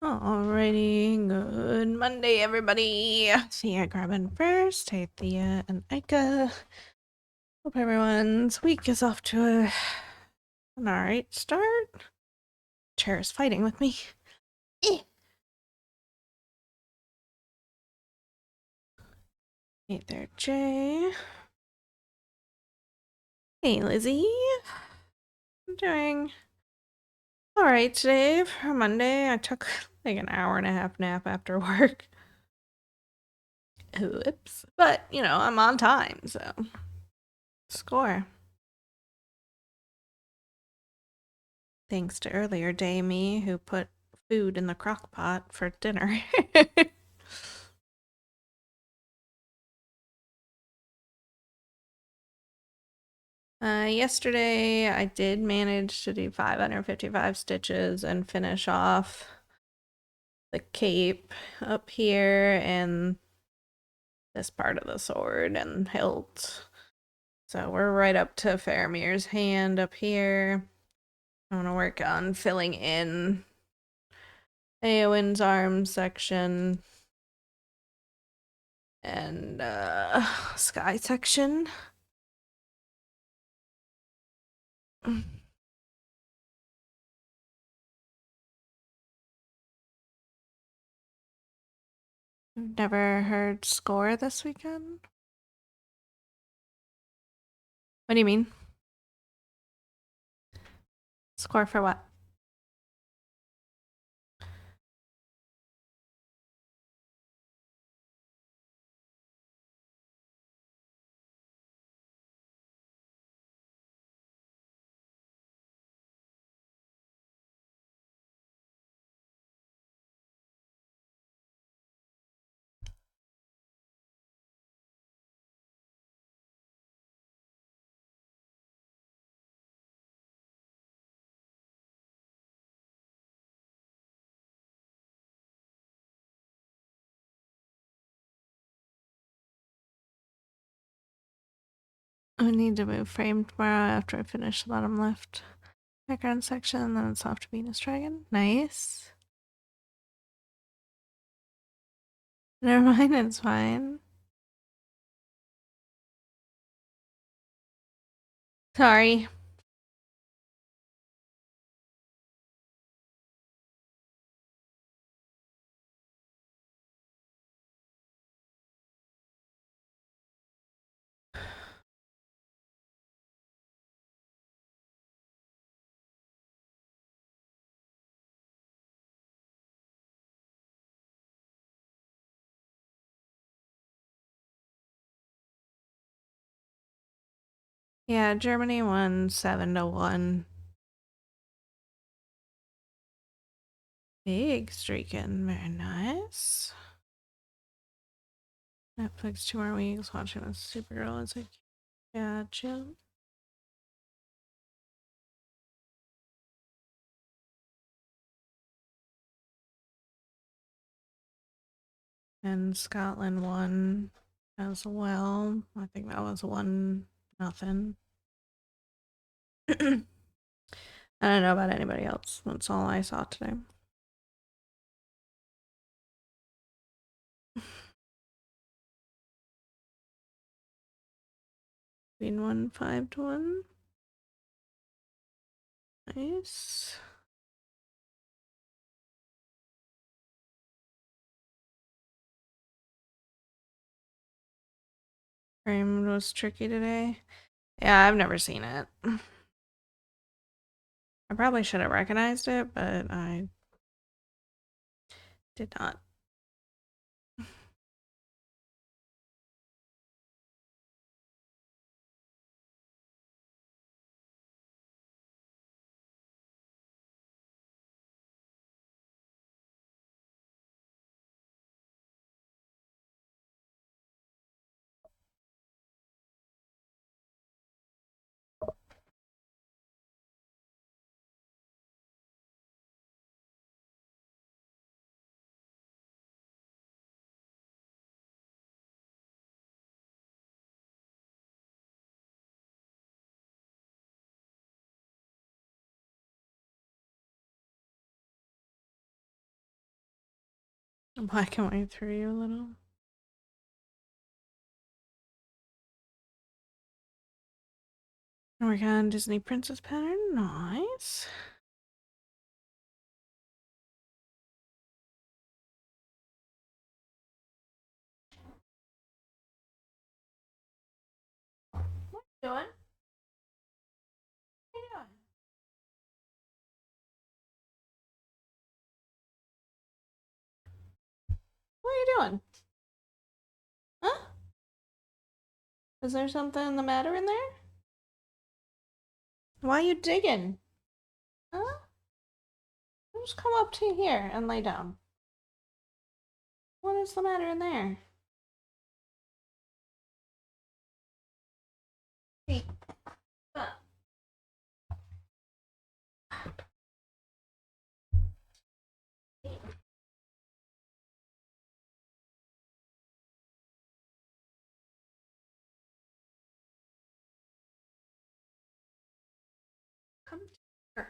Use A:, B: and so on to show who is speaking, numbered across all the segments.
A: Alrighty, good Monday, everybody. Thea grabbing first. Hey, Thea and Ika. Hope everyone's week is off to an alright start. Chair's fighting with me. Hey there, Jay. Hey, Lizzie. I'm doing alright today for Monday. I took like an hour and a half nap after work. Oops. But, you know, I'm on time, so score. Thanks to earlier day me who put food in the crock pot for dinner. Yesterday I did manage to do 555 stitches and finish off the cape up here and this part of the sword and hilt. So we're right up to Faramir's hand up here. I want to work on filling in Eowyn's arm section and sky section. Never heard score this weekend? What do you mean? Score for what? I need to move frame tomorrow after I finish the bottom left background section, then it's off to Venus Dragon. Nice. Never mind, it's fine. Sorry. Yeah, Germany won 7-1. Big streaking, very nice. Netflix 2 more weeks watching with Supergirl. It's like, yeah, chill. And Scotland won as well. I think that was 1-0. I don't know about anybody else. That's all I saw today. Queen won 5-1. Nice. Frame was tricky today. Yeah, I've never seen it. I probably should have recognized it, but I did not. Black and white through you a little. Work on Disney princess pattern. Nice. What are you doing? What are you doing? What are you doing? Huh? Is there something the matter in there? Why are you digging? Huh? Just come up to here and lay down. What is the matter in there? Hey. Come here.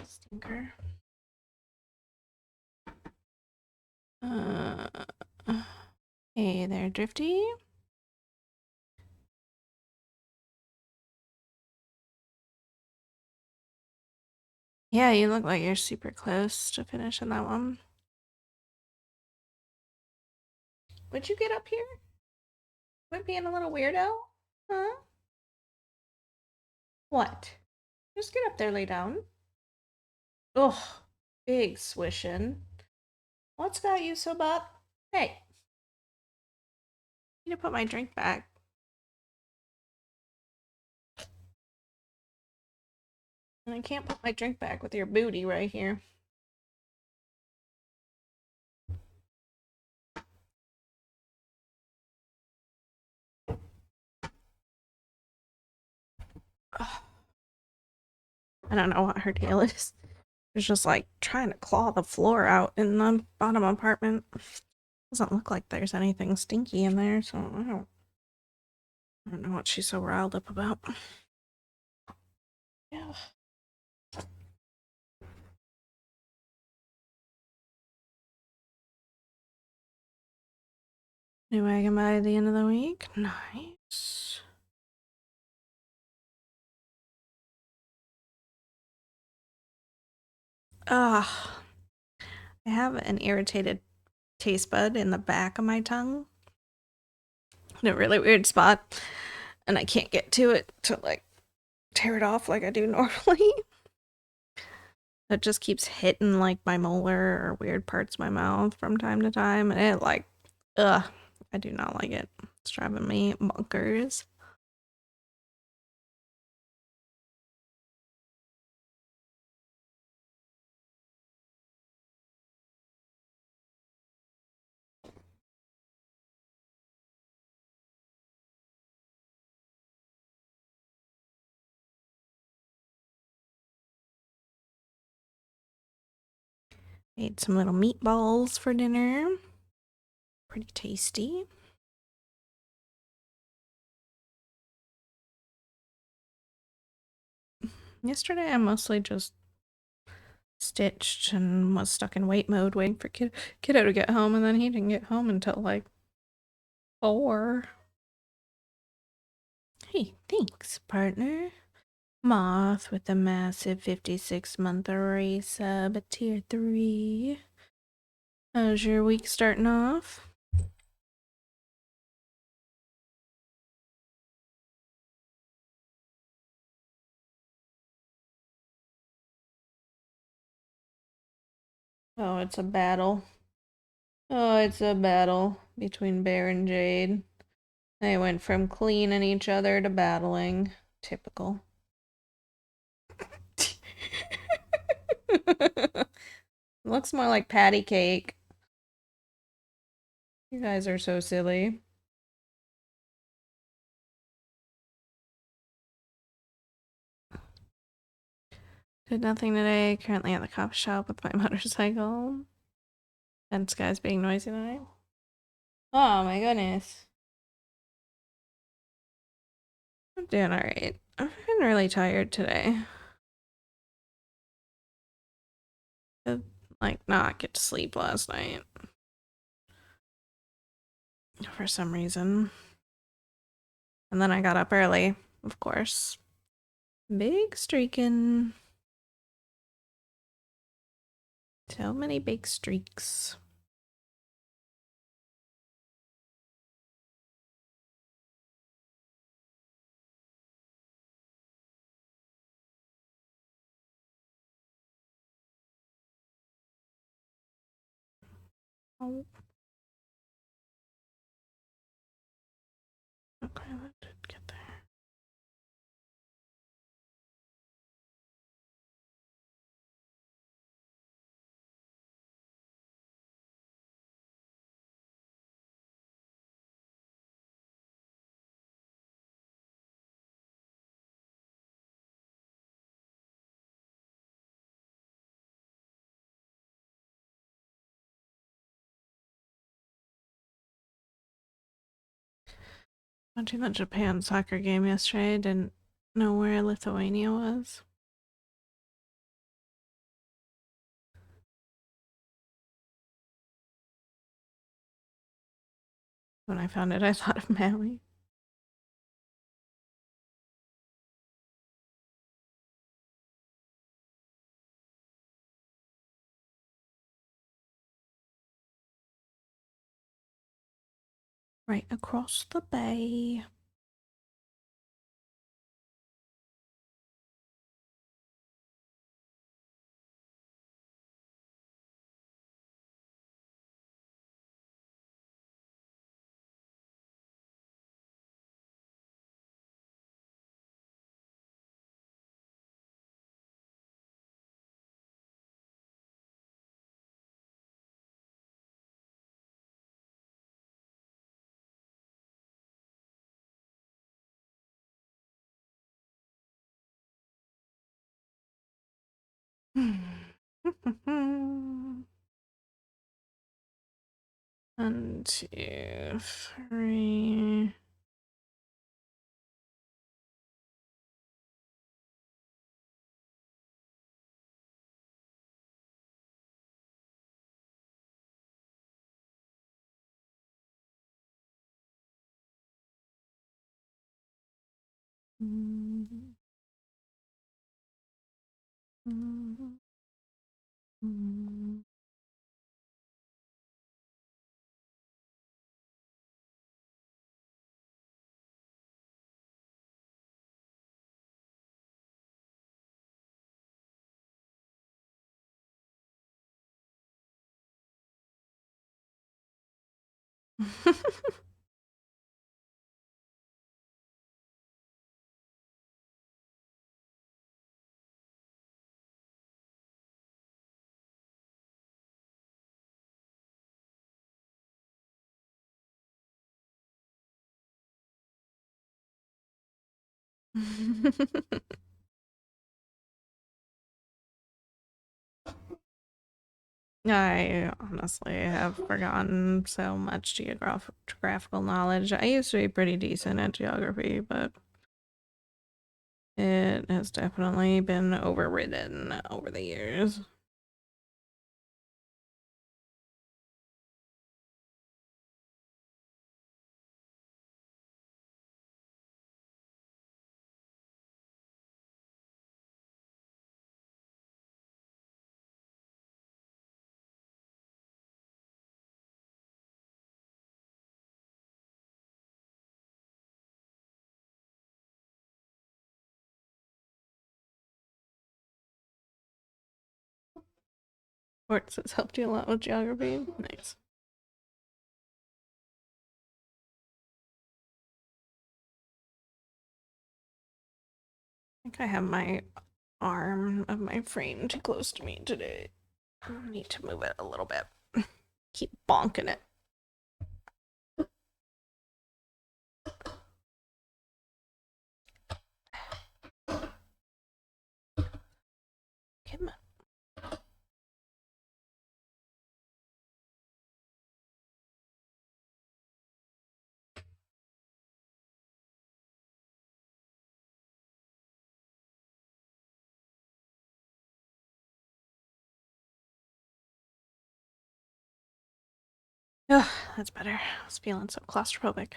A: Stinker. Uh, hey there, Drifty. Yeah, you look like you're super close to finishing that one. Would you get up here? Quit being a little weirdo? Huh? What? Just get up there, lay down. Ugh, big swishing. What's got you so buck? Hey, I need to put my drink back. And I can't put my drink back with your booty right here. Ugh. I don't know what her deal is. It's just like trying to claw the floor out in the bottom apartment. Doesn't look like there's anything stinky in there, so I don't know what she's so riled up about. Yeah. New wagon by the end of the week. Nice. Ugh. I have an irritated taste bud in the back of my tongue. In a really weird spot. And I can't get to it to like tear it off like I do normally. It just keeps hitting like my molar or weird parts of my mouth from time to time. And it like, ugh, I do not like it. It's driving me bonkers. Made some little meatballs for dinner. Pretty tasty. Yesterday I mostly just stitched and was stuck in wait mode waiting for kiddo to get home, and then he didn't get home until like 4. Hey, thanks, partner. Moth with a massive 56-month resub at tier 3. How's your week starting off? Oh, it's a battle. Oh, it's a battle between Bear and Jade. They went from cleaning each other to battling. Typical. Looks more like patty cake. You guys are so silly. Did nothing today. Currently at the coffee shop with my motorcycle. And Sky's being noisy tonight. Oh my goodness. I'm doing alright. I've been really tired today. I like not get to sleep last night for some reason. And then I got up early, of course. Big streaking. So many big streaks. Oh. Okay, that did get there. Watching the Japan soccer game yesterday, I didn't know where Lithuania was. When I found it, I thought of Maui. Right across the bay. One, two, three. I honestly have forgotten so much geographical knowledge. I used to be pretty decent at geography, but it has definitely been overridden over the years. Sports has helped you a lot with geography. Nice. I think I have my arm of my frame too close to me today. I need to move it a little bit. Keep bonking it. Come on. Ugh, that's better. I was feeling so claustrophobic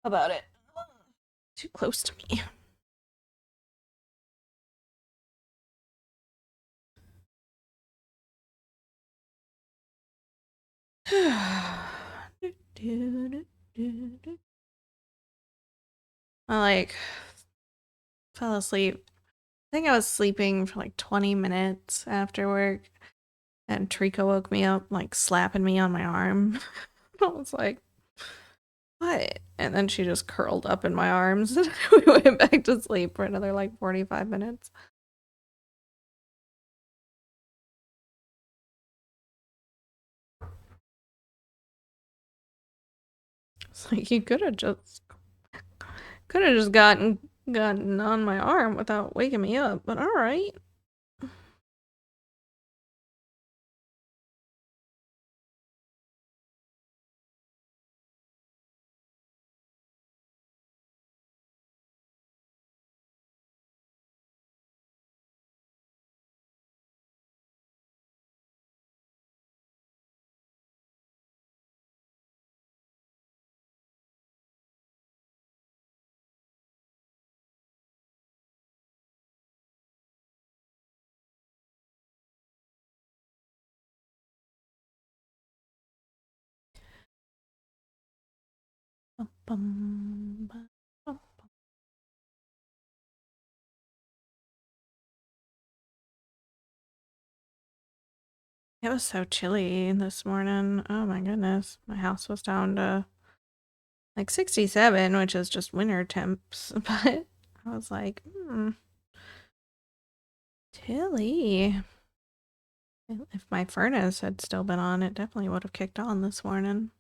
A: about it. Too close to me. I like fell asleep. I think I was sleeping for like 20 minutes after work, and Trika woke me up, like slapping me on my arm. I was like, what? And then she just curled up in my arms, and we went back to sleep for another like 45 minutes. It's like you could have just gotten on my arm without waking me up, but all right. It was so chilly this morning. Oh my goodness. My house was down to like 67, which is just winter temps. But I was like, chilly. If my furnace had still been on, it definitely would have kicked on this morning.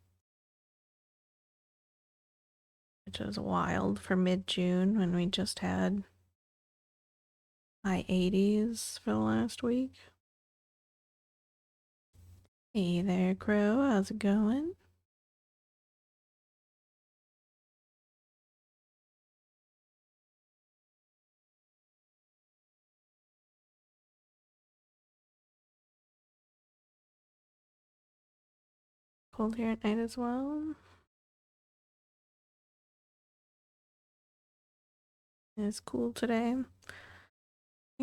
A: Which is wild for mid-June when we just had high 80s for the last week. Hey there, Crow. How's it going? Cold here at night as well. It's cool today.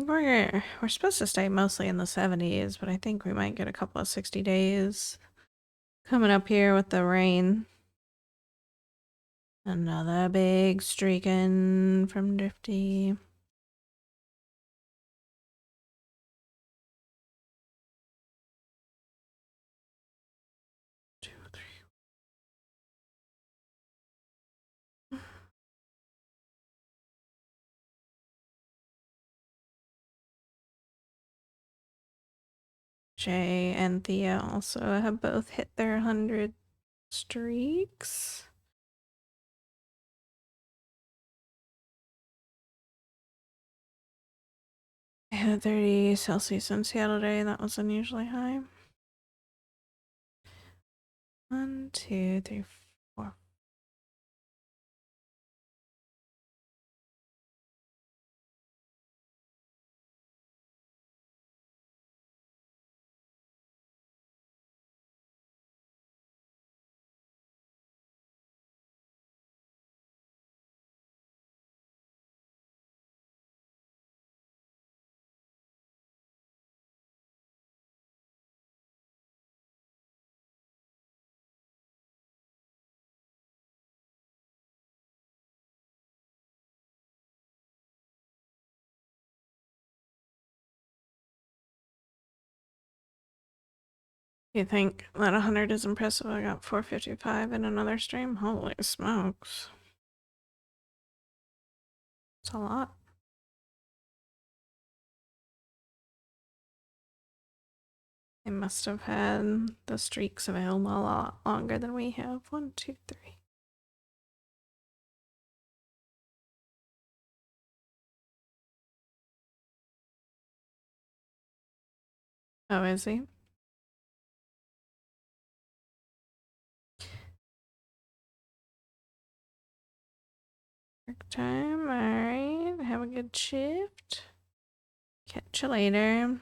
A: I think we're supposed to stay mostly in the 70s, but I think we might get a couple of 60 days coming up here with the rain. Another big streaking from Drifty. Two, three. Jay and Thea also have both hit their 100 streaks. I had 30 Celsius in Seattle today. That was unusually high. 1, 2, 3, 4. You think that 100 is impressive? I got 455 in another stream. Holy smokes. It's a lot. They must have had the streaks available a lot longer than we have. 1, 2, 3. Oh, is he? Work time. Alright. Have a good shift. Catch you later.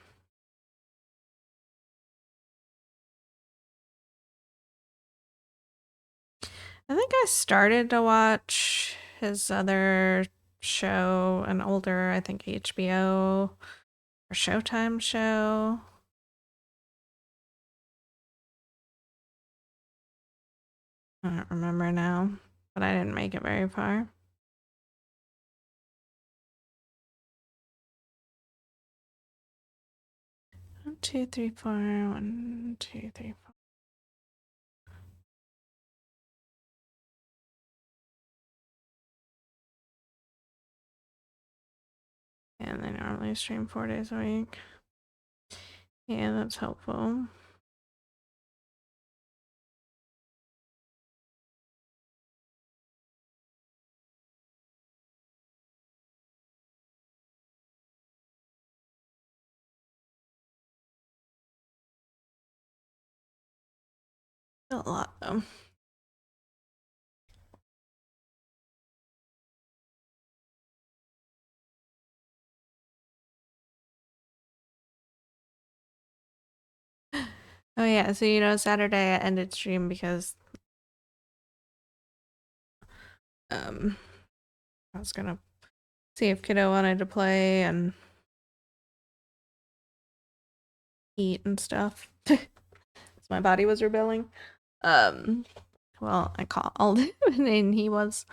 A: I think I started to watch his other show, an older, I think HBO or Showtime show. I don't remember now, but I didn't make it very far. One, two, three, four. 1, 2, 3, 4. And they normally stream 4 days a week. Yeah, that's helpful. A lot though. Oh yeah, so Saturday I ended stream because um I was gonna see if kiddo wanted to play and eat and stuff. My body was rebelling. Well, I called and he was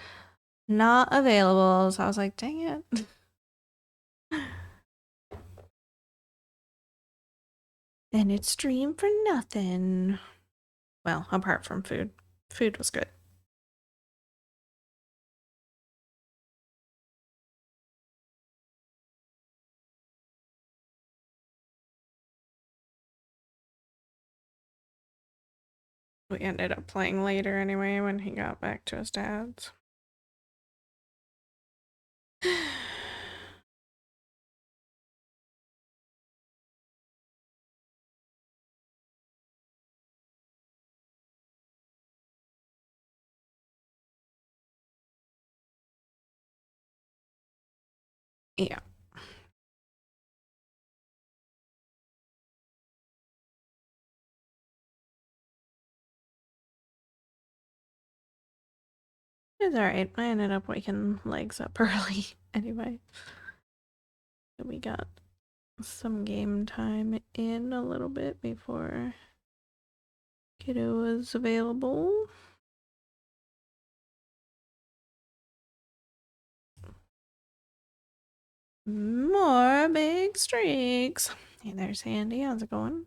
A: not available, so I was like, dang it. And it streamed for nothing. Well, apart from food. Food was good. We ended up playing later anyway when he got back to his dad's. Yeah. It's alright. I ended up waking legs up early anyway. So we got some game time in a little bit before kiddo was available. More big streaks. Hey, there's Handy. How's it going?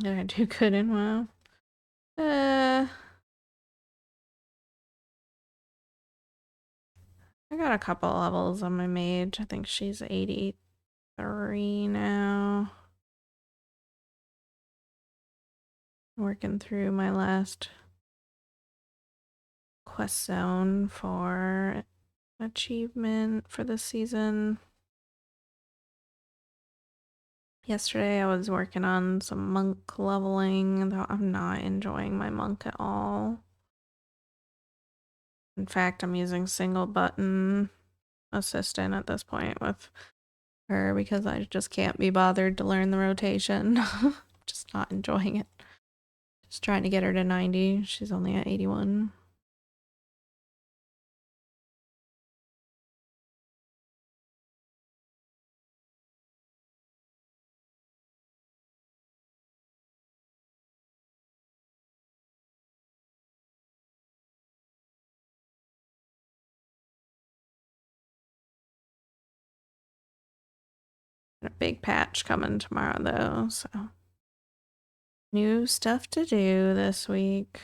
A: Did I do good in WoW? I got a couple levels on my mage. I think she's 83 now. Working through my last quest zone for achievement for the season. Yesterday I was working on some monk leveling, though I'm not enjoying my monk at all. In fact, I'm using single button assistant at this point with her because I just can't be bothered to learn the rotation. Just not enjoying it. Just trying to get her to 90. She's only at 81. Got a big patch coming tomorrow though, so new stuff to do this week.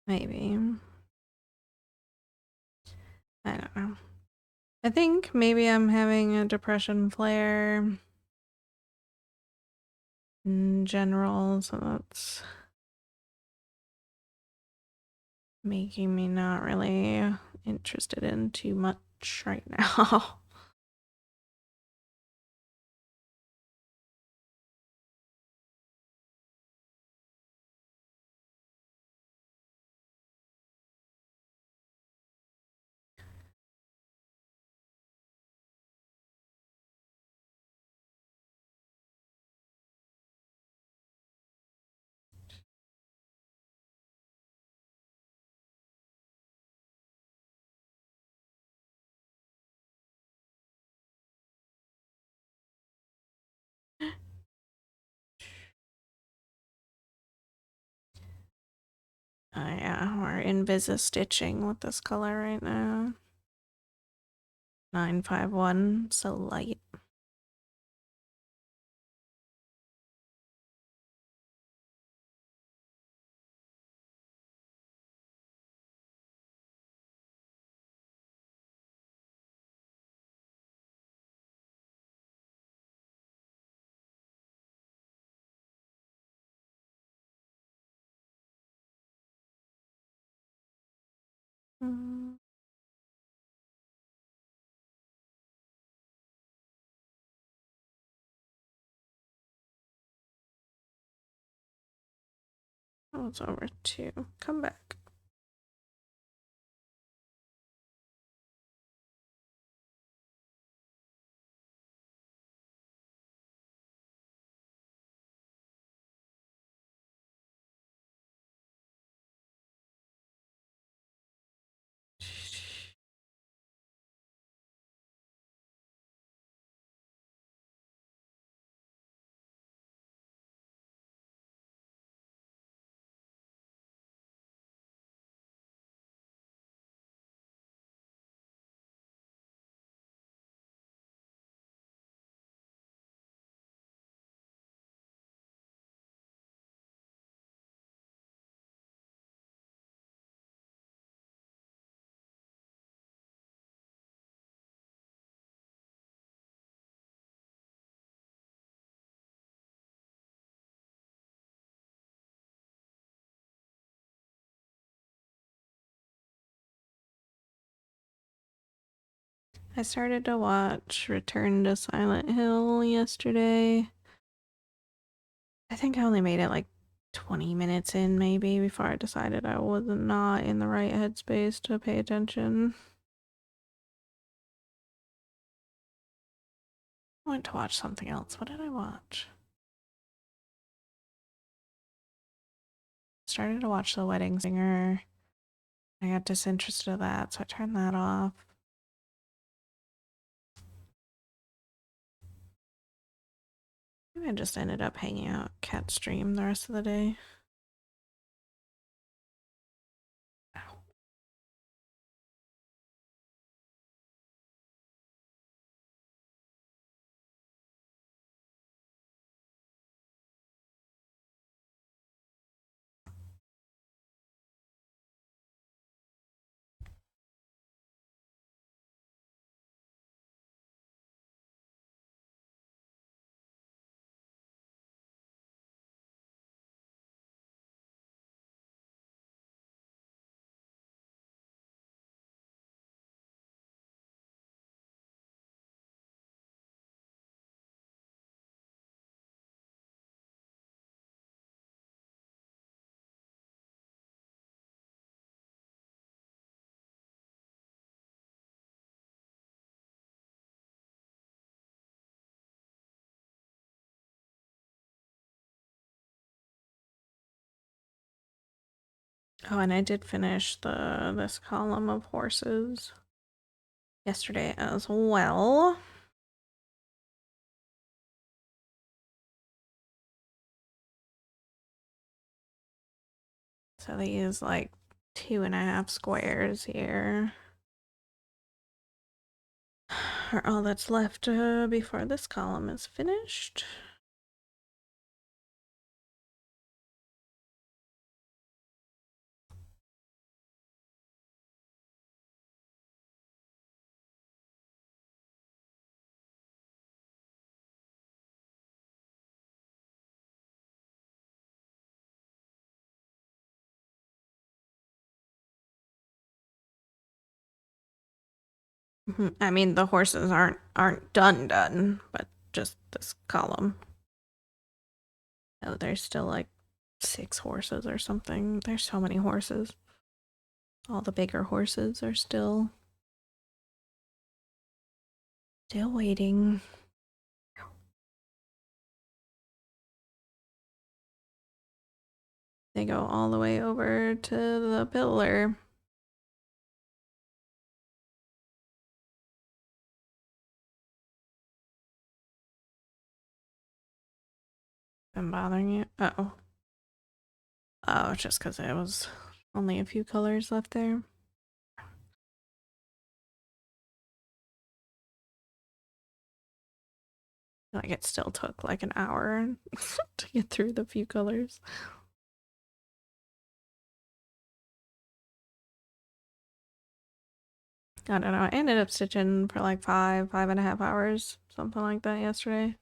A: Maybe. I don't know. I think maybe I'm having a depression flare in general, so that's making me not really interested in too much right now. Oh yeah, we're Invisa stitching with this color right now. 951, so light. Mm. Oh, it's over 2. Come back. I started to watch Return to Silent Hill yesterday. I think I only made it like 20 minutes in, maybe, before I decided I was not in the right headspace to pay attention. I went to watch something else. What did I watch? Started to watch The Wedding Singer. I got disinterested of that, so I turned that off. Maybe I just ended up hanging out cat stream the rest of the day. Ow. Oh, and I did finish this column of horses yesterday as well. So they use like 2.5 squares here. Are all that's left before this column is finished. I mean, the horses aren't done, but just this column. Oh, there's still like 6 horses or something. There's so many horses. All the bigger horses are still waiting. They go all the way over to the pillar. Been bothering you? Oh. Oh, just because it was only a few colors left there. Like it still took like an hour to get through the few colors. I don't know. I ended up stitching for like 5.5 hours, something like that yesterday.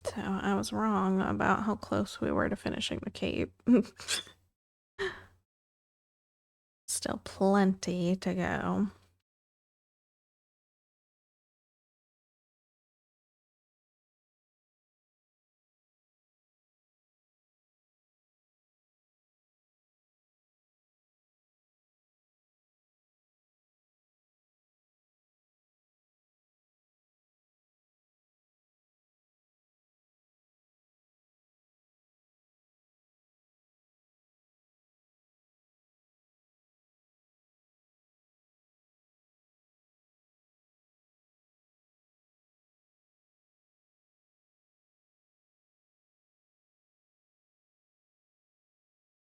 A: So I was wrong about how close we were to finishing the cape. Still plenty to go.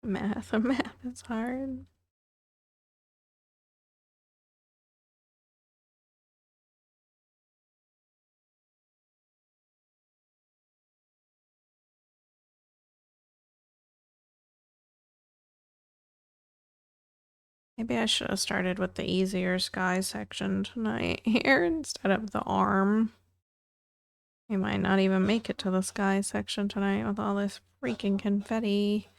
A: Math is hard. Maybe I should have started with the easier sky section tonight here instead of the arm. We might not even make it to the sky section tonight with all this freaking confetti.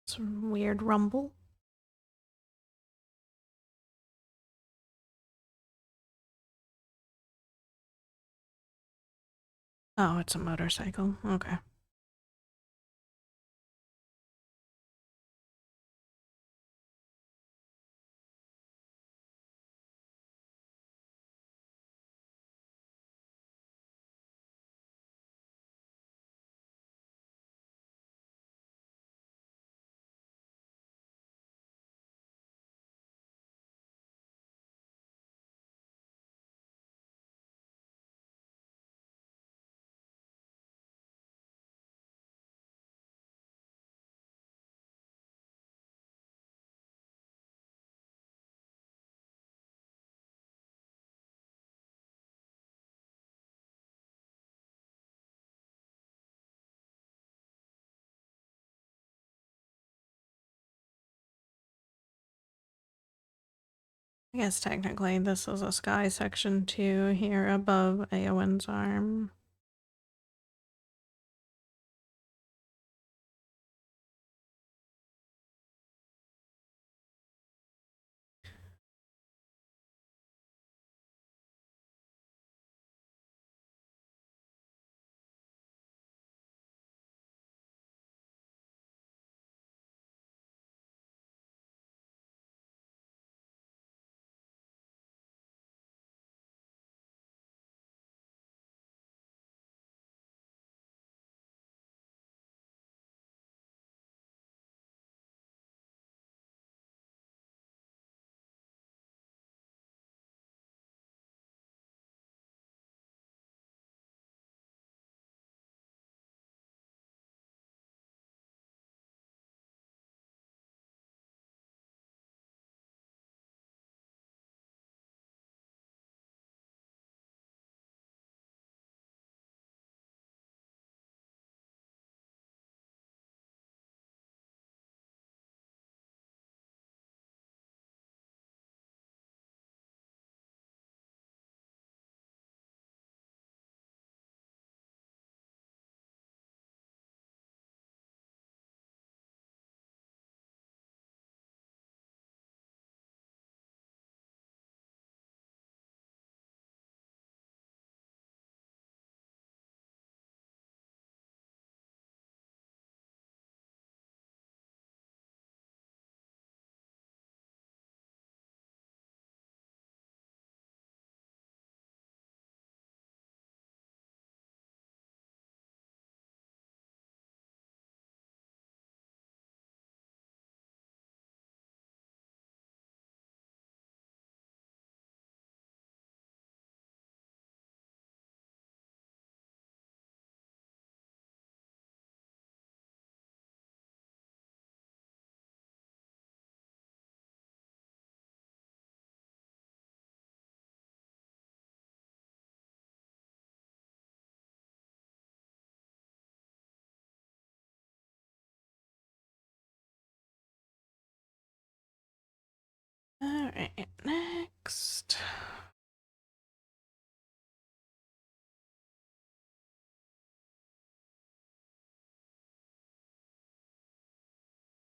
A: Some weird rumble. Oh, it's a motorcycle. Okay. I guess technically this is a sky section too here above Eowyn's arm. right, next.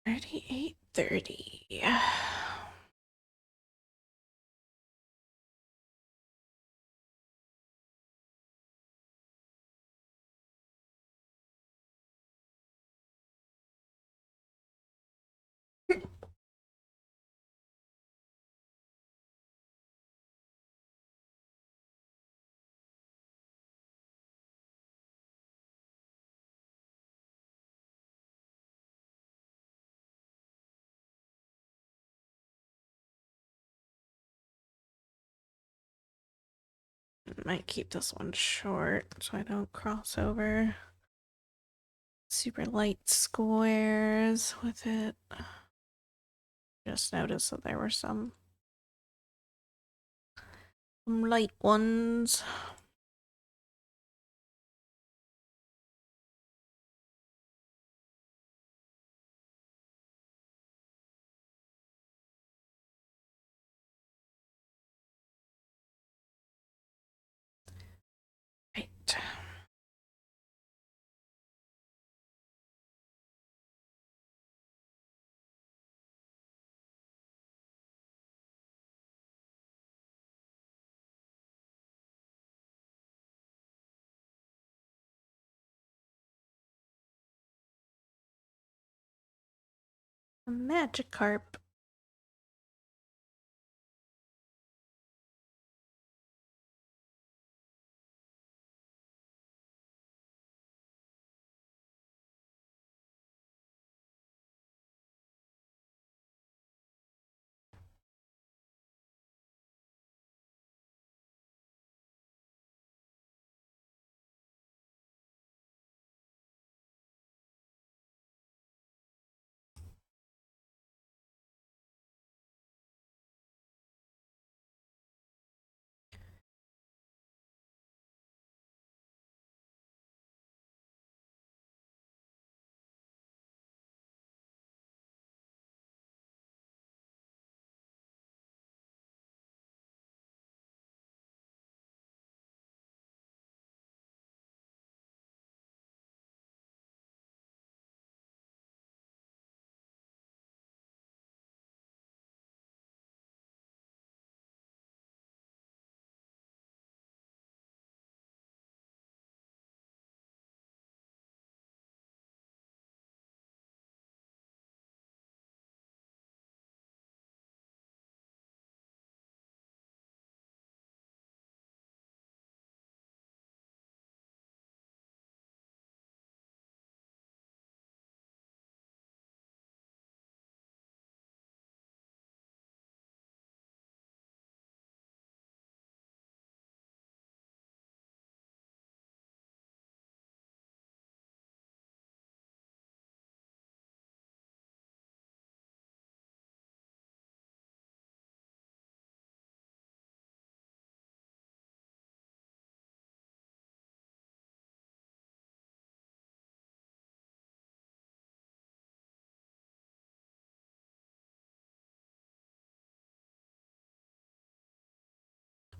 A: $38.30. Might keep this one short so I don't cross over super light squares with it. Just noticed that there were some light ones. Right. A Magikarp.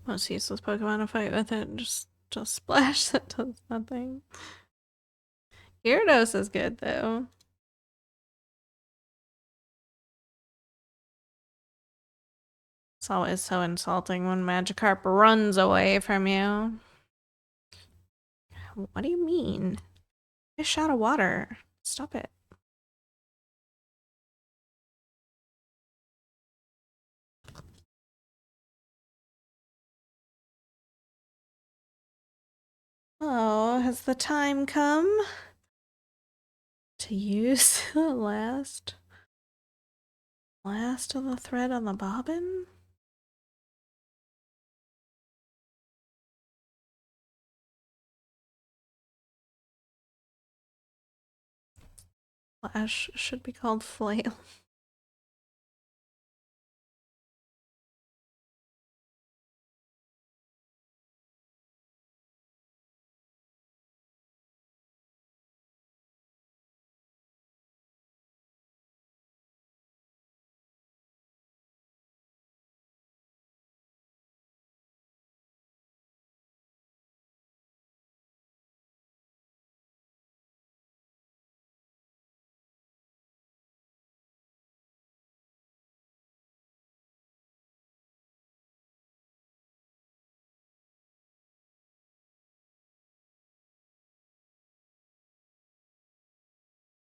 A: Most useless Pokemon to fight with it. Just splash that does nothing. Gyarados is good though. It's always so insulting when Magikarp runs away from you. What do you mean? Fish out of water. Stop it. Oh, has the time come to use the last of the thread on the bobbin? Flash should be called flail.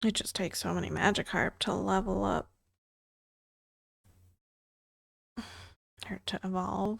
A: It just takes so many Magikarp to level up or to evolve.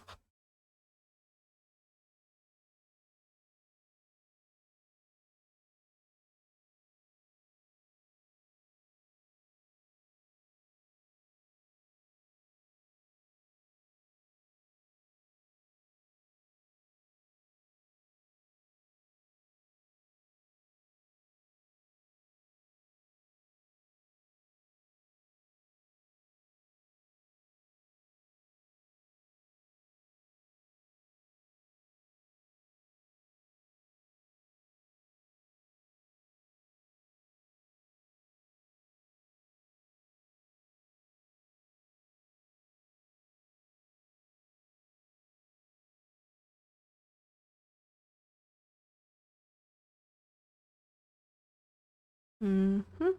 A: Mm-hmm.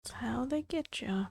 A: That's how they get you.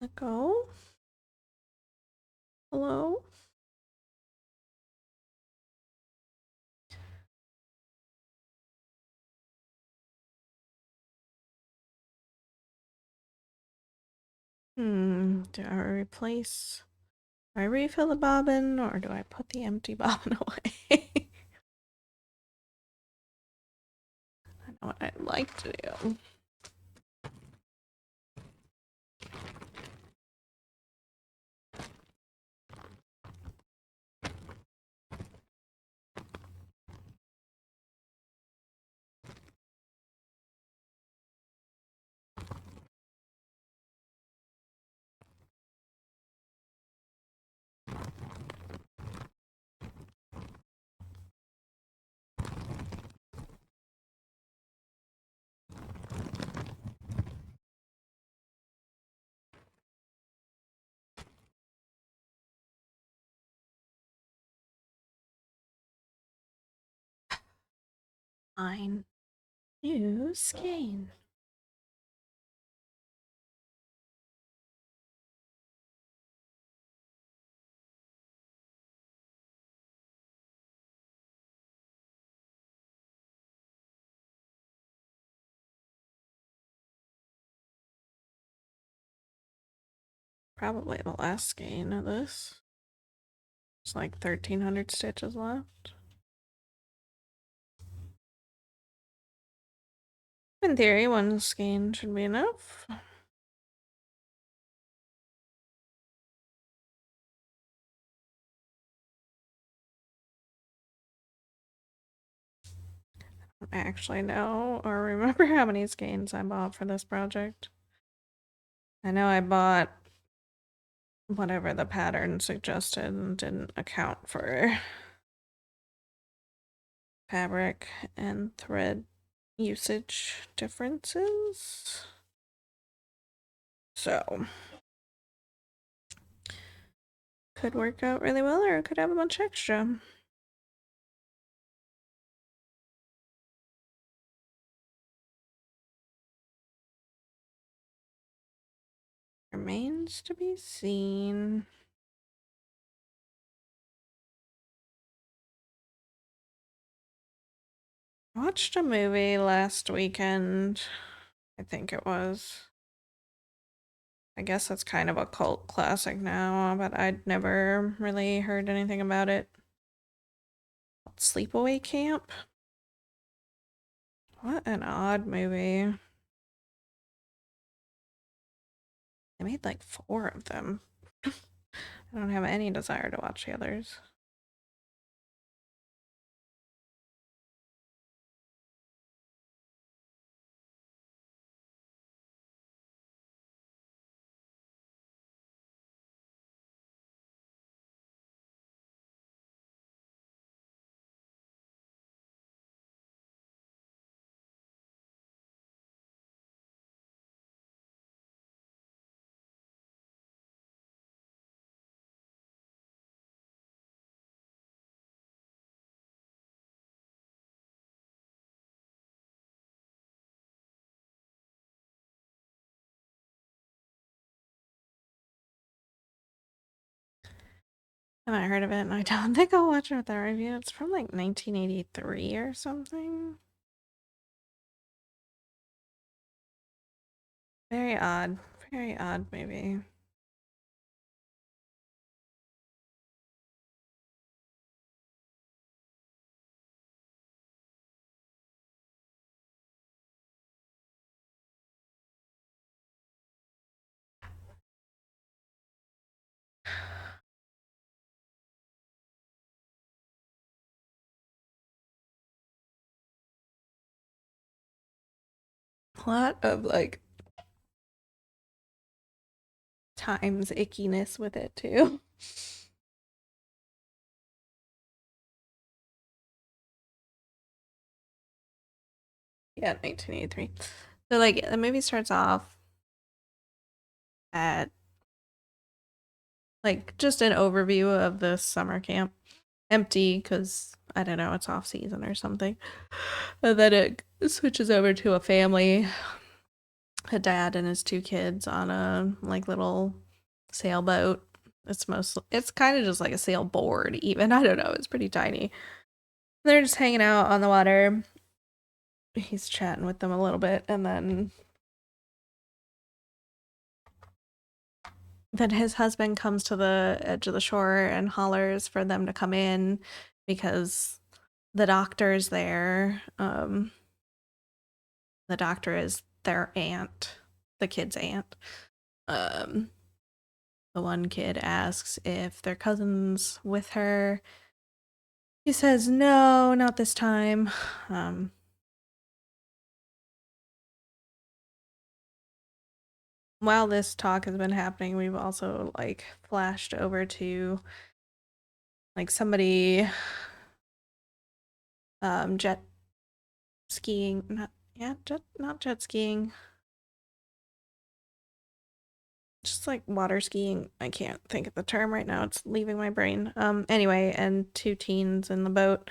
A: Let go. Hello? Do I replace... Do I refill the bobbin or do I put the empty bobbin away? I know what I'd like to do. Fine. New skein. Probably the last skein of this. It's like 1,300 stitches left. In theory, one skein should be enough. I don't actually know or remember how many skeins I bought for this project. I know I bought whatever the pattern suggested and didn't account for fabric and thread usage differences. So, could work out really well or it could have a bunch extra. Remains to be seen. I watched a movie last weekend. I think it was. I guess it's kind of a cult classic now, but I'd never really heard anything about it. Sleepaway Camp? What an odd movie. They made like 4 of them. I don't have any desire to watch the others. I haven't heard of it, and I don't think I'll watch it with that review. It's from like 1983 or something. Very odd. Very odd movie. A lot of like times ickiness with it too. Yeah, 1983. So like the movie starts off at like just an overview of the summer camp. Empty because I don't know, it's off season or something. And then it switches over to a family, a dad and his 2 kids on a like little sailboat. It's kind of just like a sailboard even. I don't know, it's pretty tiny. They're just hanging out on the water. He's chatting with them a little bit, and then his husband comes to the edge of the shore and hollers for them to come in because the doctor's there. The doctor is their aunt, the kid's aunt. Um, the one kid asks if their cousin's with her. He says, no, not this time. While this talk has been happening, we've also like flashed over to like somebody jet skiing, not jet skiing, just like water skiing. I can't think of the term right now, it's leaving my brain. Anyway, and 2 teens in the boat.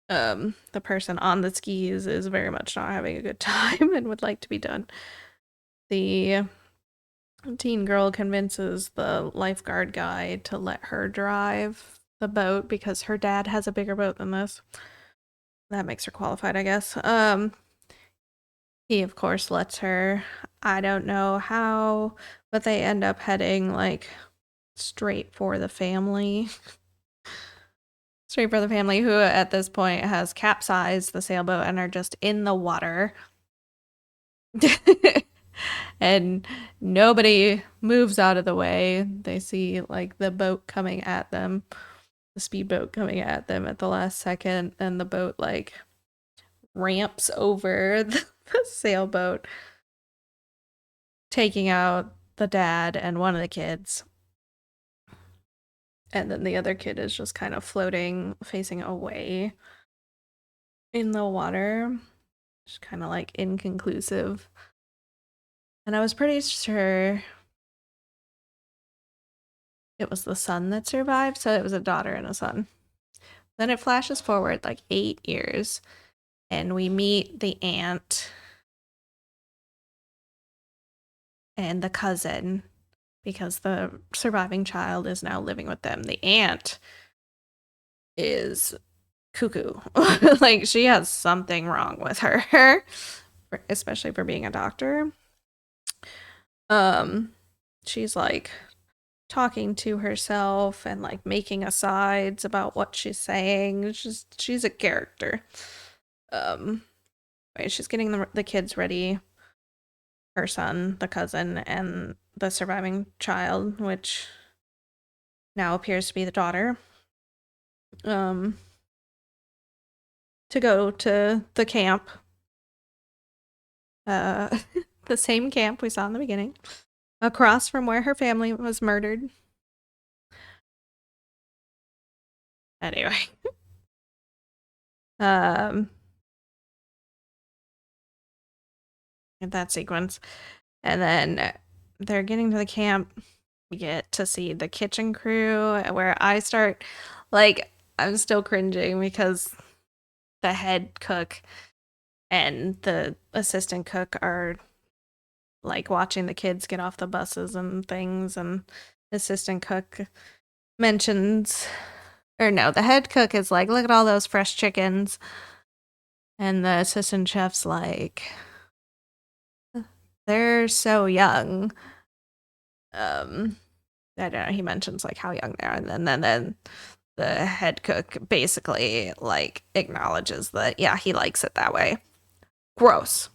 A: The person on the skis is very much not having a good time and would like to be done. The teen girl convinces the lifeguard guy to let her drive the boat because her dad has a bigger boat than this. That makes her qualified, I guess. He of course lets her. I don't know how, but they end up heading like straight for the family. Straight for the family who at this point has capsized the sailboat and are just in the water. And nobody moves out of the way. They see like the boat coming at them, the speedboat coming at them at the last second, and the boat like ramps over the sailboat, taking out the dad and one of the kids. And then the other kid is just kind of floating, facing away in the water. Just kind of like inconclusive. And I was pretty sure it was the son that survived, so it was a daughter and a son. Then it flashes forward like 8 years, and we meet the aunt and the cousin because the surviving child is now living with them. The aunt is cuckoo. Like, she has something wrong with her, especially for being a doctor. She's like talking to herself and like making asides about what she's saying. She's a character. She's getting the kids ready. Her son, the cousin, and the surviving child, which now appears to be the daughter, to go to the camp. The same camp we saw in the beginning, across from where her family was murdered. Anyway. That sequence. And then they're getting to the camp. We get to see the kitchen crew, where I start, like, I'm still cringing because the head cook and the assistant cook are like watching the kids get off the buses and things, and the assistant cook mentions, or no, the head cook is like, look at all those fresh chickens, and the assistant chef's like, they're so young. I don't know, he mentions like how young they are, and then the head cook basically like acknowledges that, yeah, he likes it that way. Gross.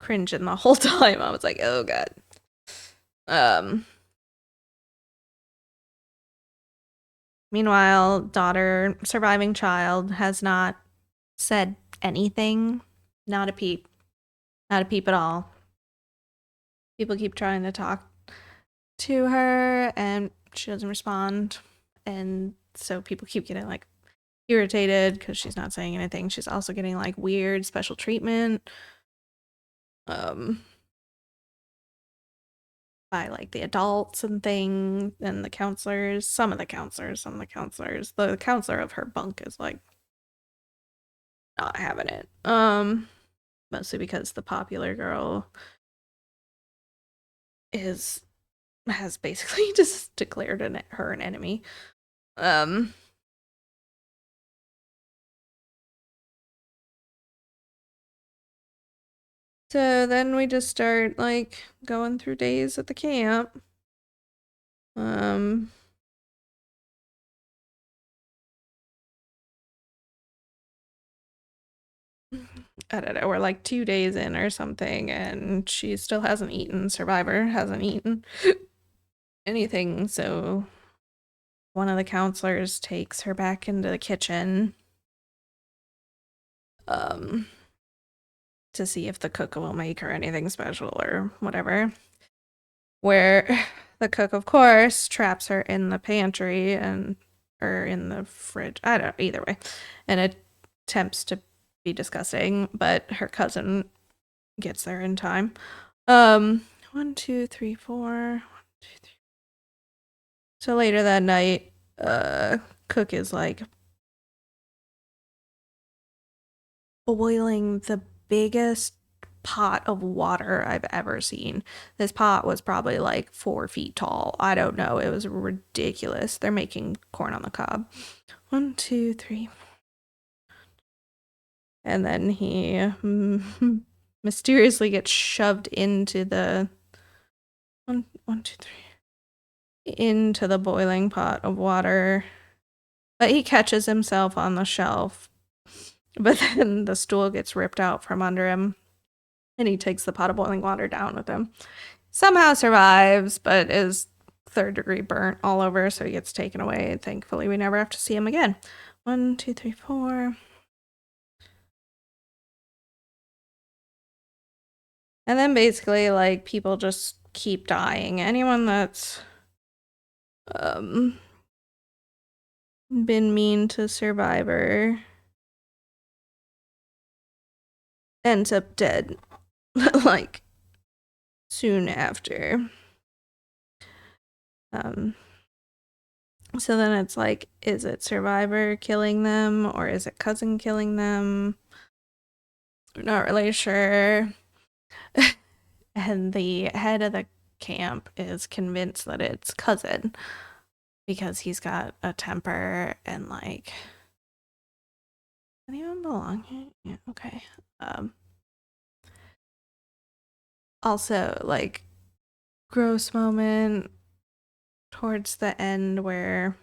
A: Cringing the whole time. I was like, oh god. Meanwhile, daughter, surviving child, has not said anything. Not a peep. Not a peep at all. People keep trying to talk to her and she doesn't respond. And so people keep getting like irritated because she's not saying anything. She's also getting like weird special treatment by like the adults and things and the counselors. Some of the counselors. The counselor of her bunk is like not having it. Mostly because the popular girl has basically just declared her an enemy. So then we just start like going through days at the camp. I don't know, we're like 2 days in or something, and she still hasn't eaten. Survivor hasn't eaten anything, so one of the counselors takes her back into the kitchen to see if the cook will make her anything special or whatever. Where the cook, of course, traps her in the pantry or in the fridge. I don't know, either way. And attempts to be disgusting, but her cousin gets there in time. 1, 2, 3, 4. 1, 2, 3. So later that night, cook is like boiling the biggest pot of water I've ever seen. This pot was probably like 4 feet tall. I don't know. It was ridiculous. They're making corn on the cob. 1, 2, 3. And then he mysteriously gets shoved into the 1, 2, 3 into the boiling pot of water. But he catches himself on the shelf. But then the stool gets ripped out from under him, and he takes the pot of boiling water down with him. Somehow survives, but is 3rd degree burnt all over, so he gets taken away. Thankfully, we never have to see him again. 1, 2, 3, 4. And then basically, like, people just keep dying. Anyone that's been mean to Survivor ends up dead, like, soon after. So then it's like, is it Survivor killing them, or is it cousin killing them? I'm not really sure. And the head of the camp is convinced that it's cousin because he's got a temper and like anyone belong here? Yeah, okay. Also like gross moment towards the end where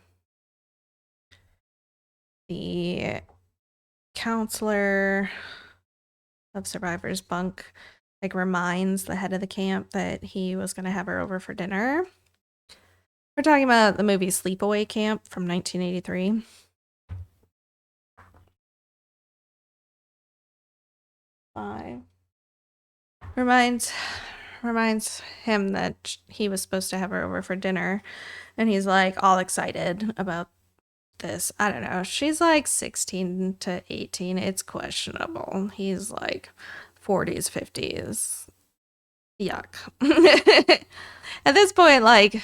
A: the counselor of survivors bunk like reminds the head of the camp that he was going to have her over for dinner. We're talking about the movie Sleepaway Camp from 1983. Five. Reminds him that he was supposed to have her over for dinner, and he's like all excited about this. I don't know. She's like 16 to 18. It's questionable. He's like 40s, 50s. Yuck. At this point, like,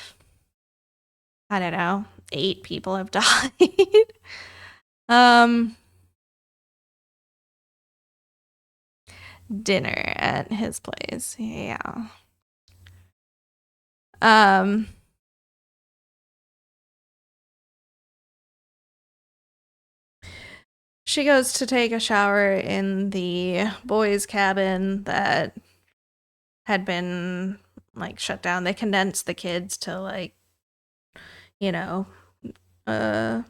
A: I don't know, 8 people have died. um, Dinner at his place. Yeah. Um, she goes to take a shower in the boys' cabin that had been like shut down. They condensed the kids to like, you know, uh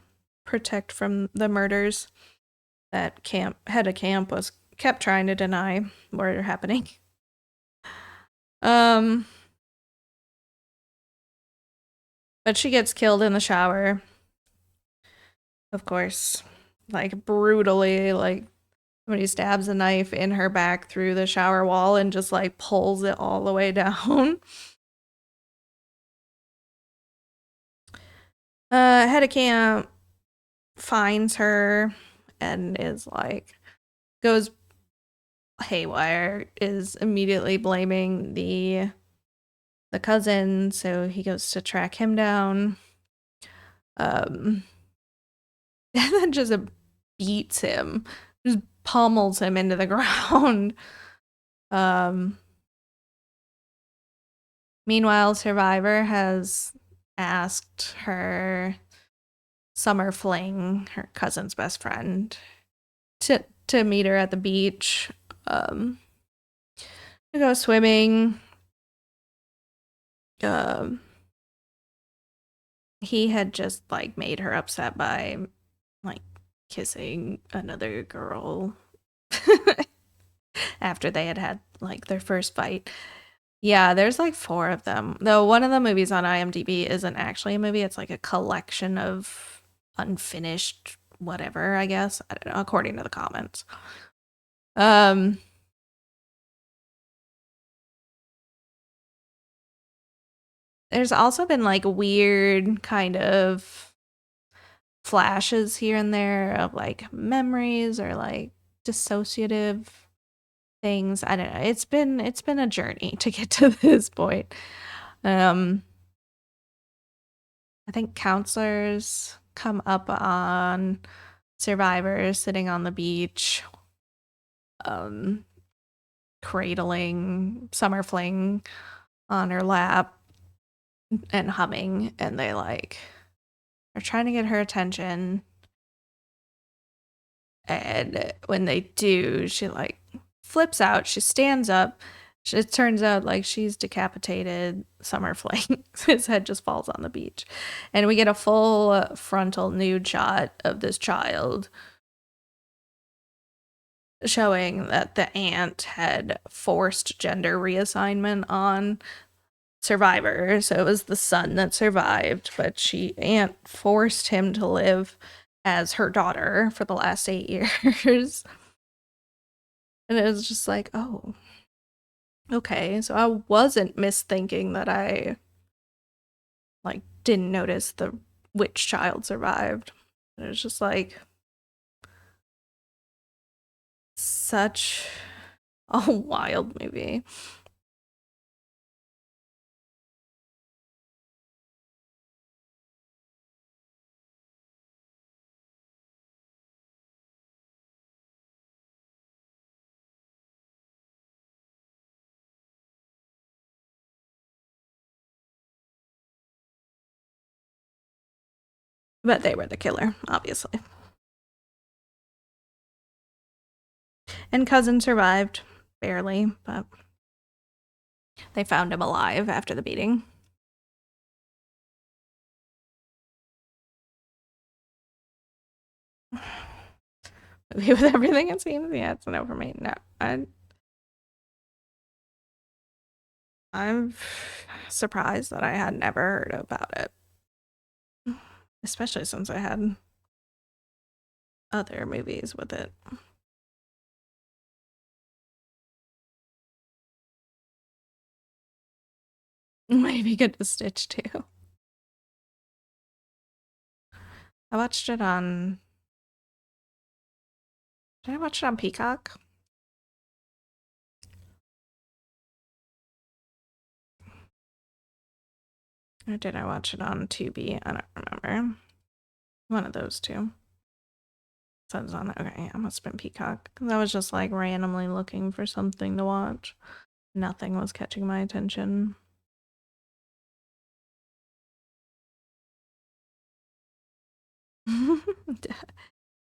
A: protect from the murders that head of camp was kept trying to deny were happening. Um but she gets killed in the shower. Of course. Like brutally, like somebody stabs a knife in her back through the shower wall and just like pulls it all the way down. Head of camp finds her and is like goes haywire, is immediately blaming the cousin, so he goes to track him down. And then just beats him, just pummels him into the ground. Um, Meanwhile, Survivor has asked her summer fling, her cousin's best friend, to meet her at the beach, to go swimming. Um, he had just like made her upset by like kissing another girl after they had like their first fight. Yeah, there's like 4 of them. Though one of the movies on IMDb isn't actually a movie, it's like a collection of unfinished whatever, I guess. I don't know, according to the comments. Um there's also been like weird kind of flashes here and there of like memories or like dissociative things. I don't know. It's been a journey to get to this point. Um I think counselors come up on survivors sitting on the beach, um, cradling Summer Fling on her lap and humming, and they like are trying to get her attention. And when they do, she like flips out. She stands up. It turns out like she's decapitated Summer Fling. His head just falls on the beach. And we get a full frontal nude shot of this child showing that the aunt had forced gender reassignment on Survivor. So it was the son that survived, but aunt forced him to live as her daughter for the last 8 years. And it was just like, oh, okay. So I wasn't misthinking that I like didn't notice which child survived. It was just like such a wild movie. But they were the killer, obviously. And cousin survived, barely, but they found him alive after the beating. With everything it seems, yeah, it's a no for me. No, I'm surprised that I had never heard about it, especially since I had other movies with it. Maybe good to Stitch too. I watched it on. Did I watch it on Peacock? Or did I watch it on Tubi? I don't remember. One of those two. So it was on. Okay, yeah, it must have been Peacock. I was just like randomly looking for something to watch. Nothing was catching my attention.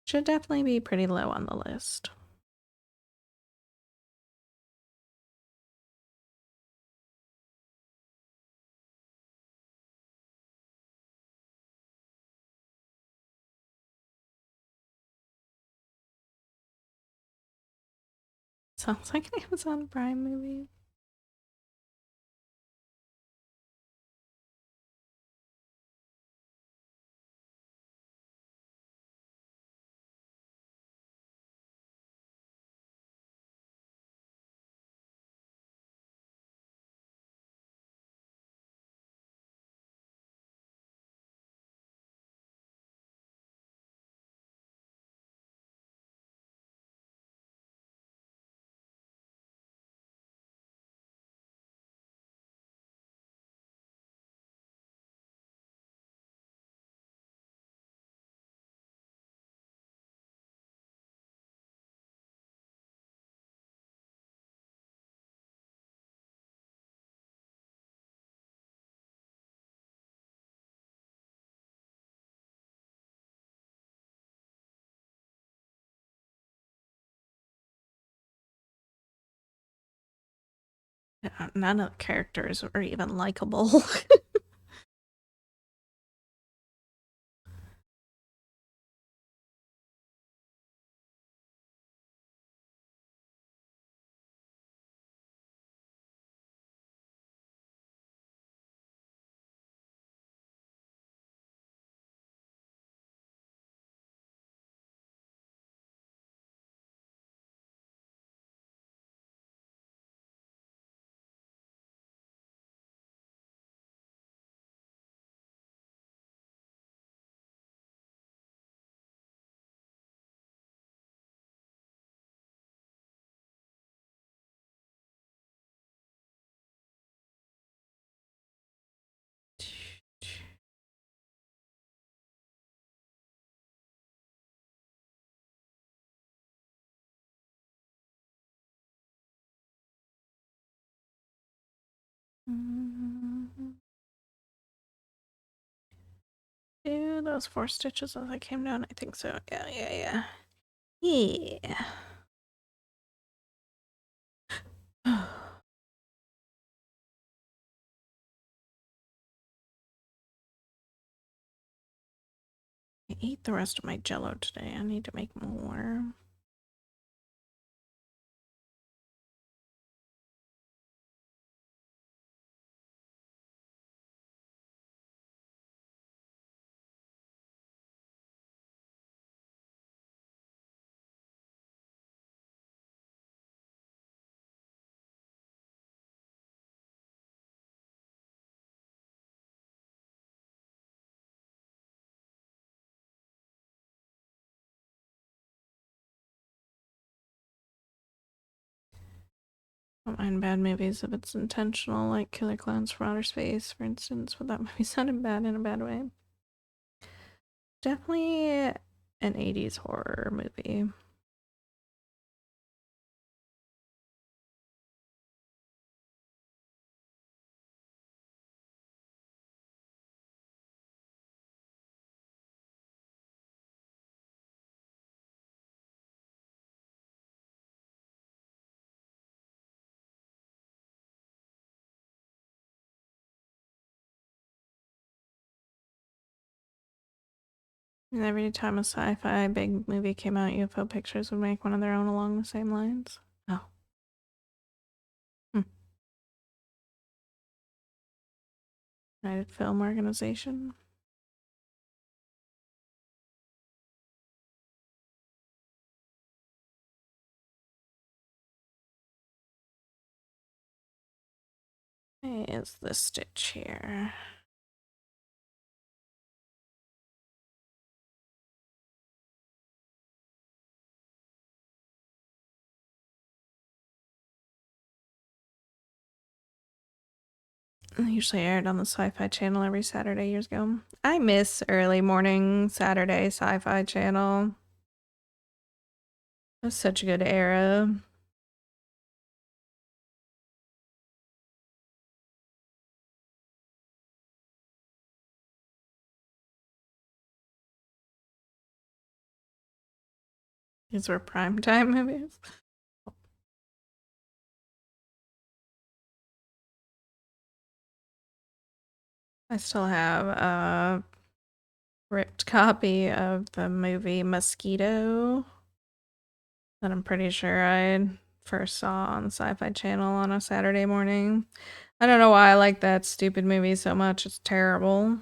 A: Should definitely be pretty low on the list. Sounds like an Amazon Prime movie. Yeah, none of the characters were even likable. Do those 4 stitches as I came down? I think so. Yeah. Yeah. I ate the rest of my jello today. I need to make more. I don't mind bad movies if it's intentional, like Killer Clowns from Outer Space, for instance, but that movie sounded bad in a bad way. Definitely an 80s horror movie. And every time a sci-fi big movie came out, UFO Pictures would make one of their own along the same lines. Oh. Hmm. United Film Organization. Hey, is this stitch here? Usually aired on the Sci-Fi Channel every Saturday years ago. I miss early morning Saturday Sci-Fi Channel. It was such a good era. These were primetime movies. I still have a ripped copy of the movie Mosquito that I'm pretty sure I first saw on the Sci-Fi Channel on a Saturday morning. I don't know why I like that stupid movie so much. It's terrible.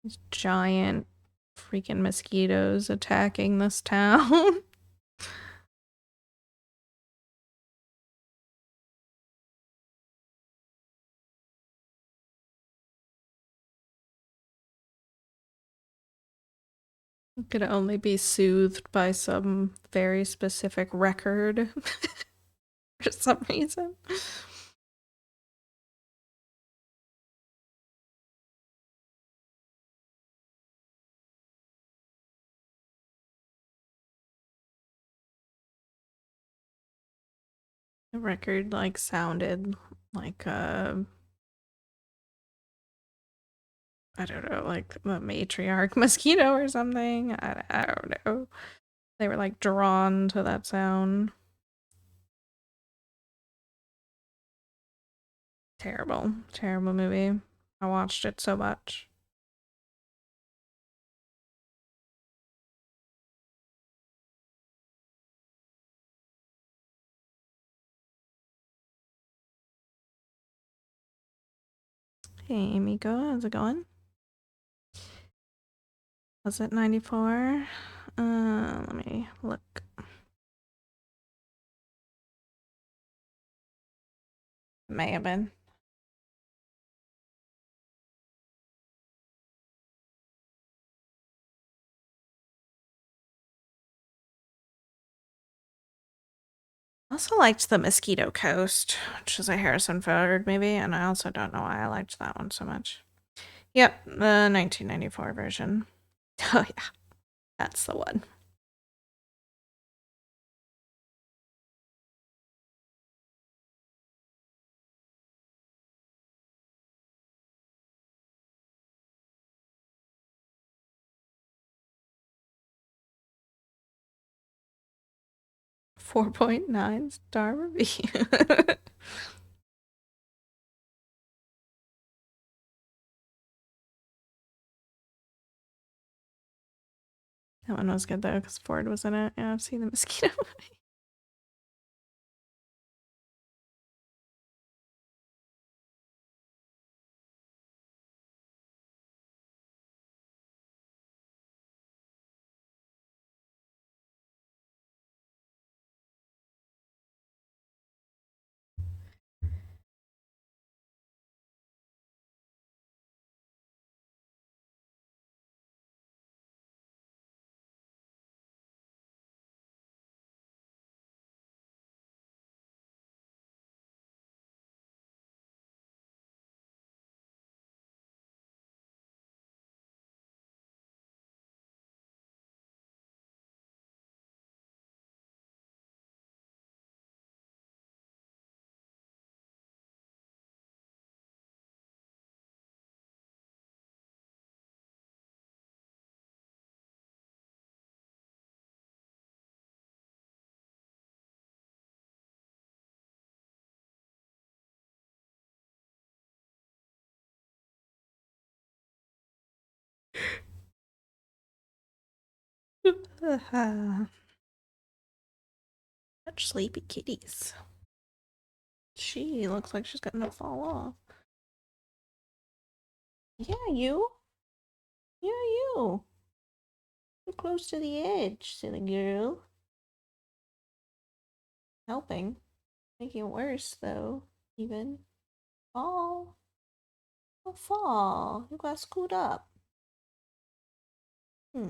A: These giant freaking mosquitoes attacking this town. Could only be soothed by some very specific record for some reason. The record like sounded like I don't know, like the matriarch mosquito or something. I don't know. They were like drawn to that sound. Terrible, terrible movie. I watched it so much. Hey, Miko, how's it going? Was it 94? Let me look. May have been. I also liked The Mosquito Coast, which is a Harrison Ford movie, and I also don't know why I liked that one so much. Yep, the 1994 version. Oh, yeah, that's the one. .9 star review. That one was good though, because Ford was in it. Yeah, I've seen the mosquito movie. Such sleepy kitties. She looks like she's gonna fall off. Yeah, you. Yeah, you. You're close to the edge, silly girl. Helping. Making it worse, though. Even. Fall. Don't fall. You gotta scoot up. Hmm.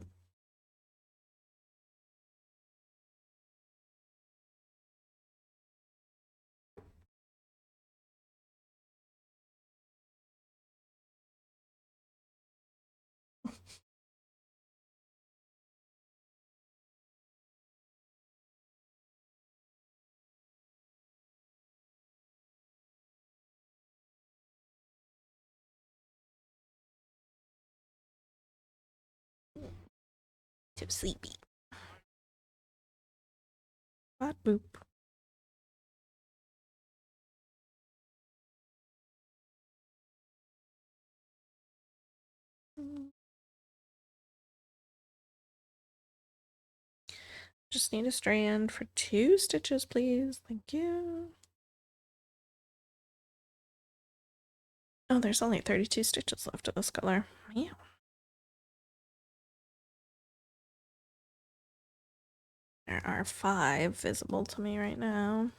A: Too sleepy. What boop? Just need a strand for 2 stitches, please. Thank you. Oh, there's only 32 stitches left of this color. Yeah. There are 5 visible to me right now.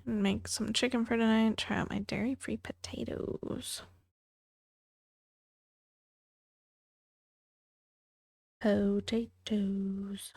A: Make some chicken for tonight. Try out my dairy-free potatoes. Potatoes.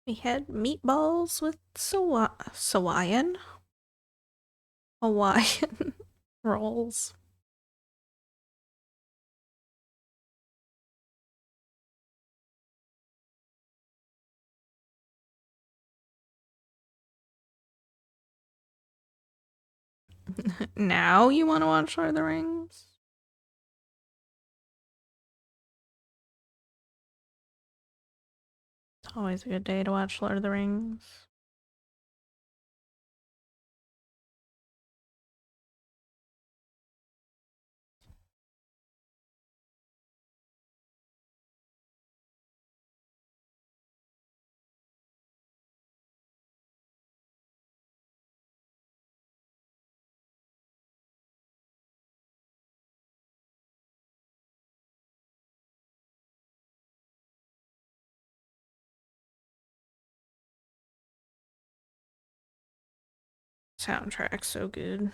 A: We had meatballs with Hawaiian rolls. Now you want to watch Lord of the Rings? It's always a good day to watch Lord of the Rings. Soundtrack's so good.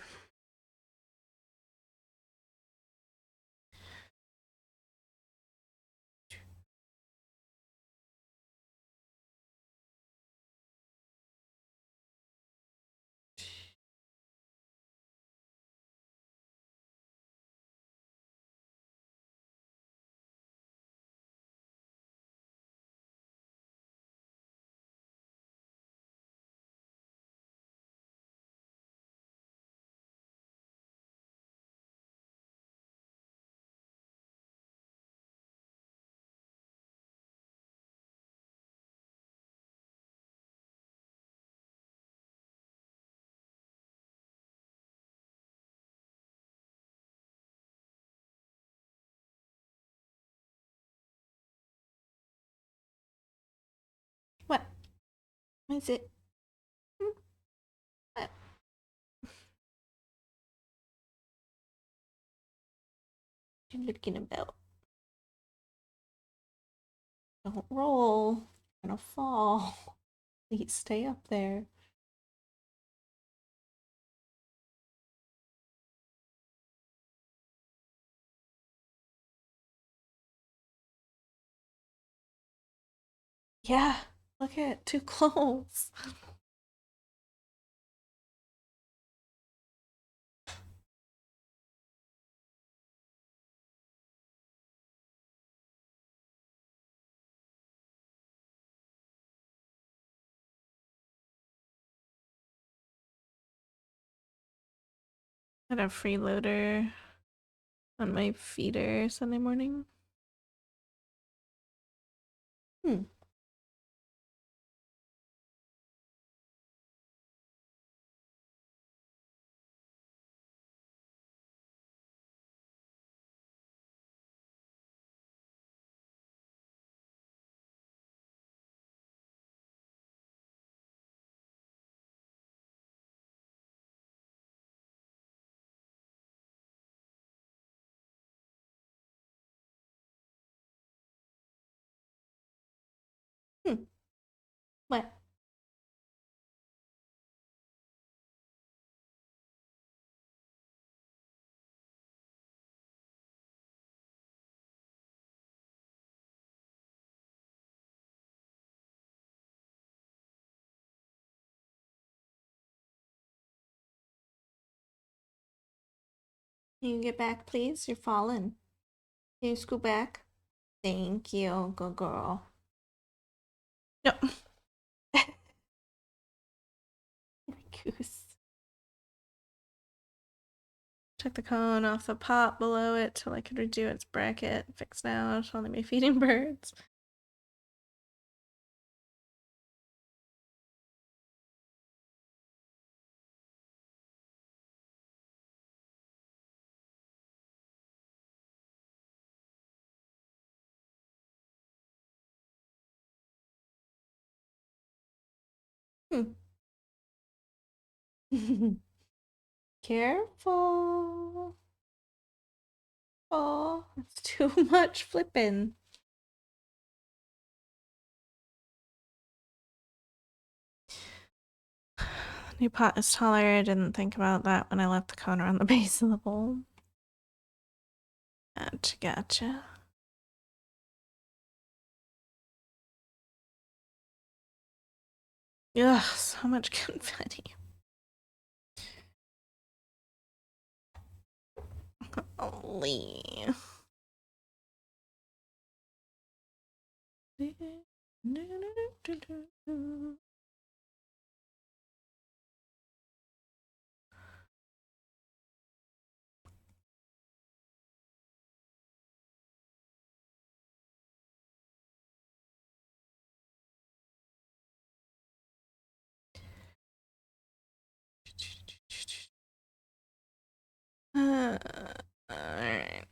A: What? What is it? What? You're looking about. Don't roll. You're gonna fall. Please stay up there. Yeah, look at it, too close. Got a freeloader on my feeder Sunday morning. Hmm. Hmm. What? Can you get back, please? You're falling. Can you scoot back? Thank you. Good girl. Yep. Goose. Took the cone off the pot below it till I could redo its bracket. Fixed now. It'll only be feeding birds. Hmm. Careful. Oh, it's too much flipping. New pot is taller. I didn't think about that when I left the cone around the base of the bowl. Gotcha. Ugh, so much confetti. Holy. All right.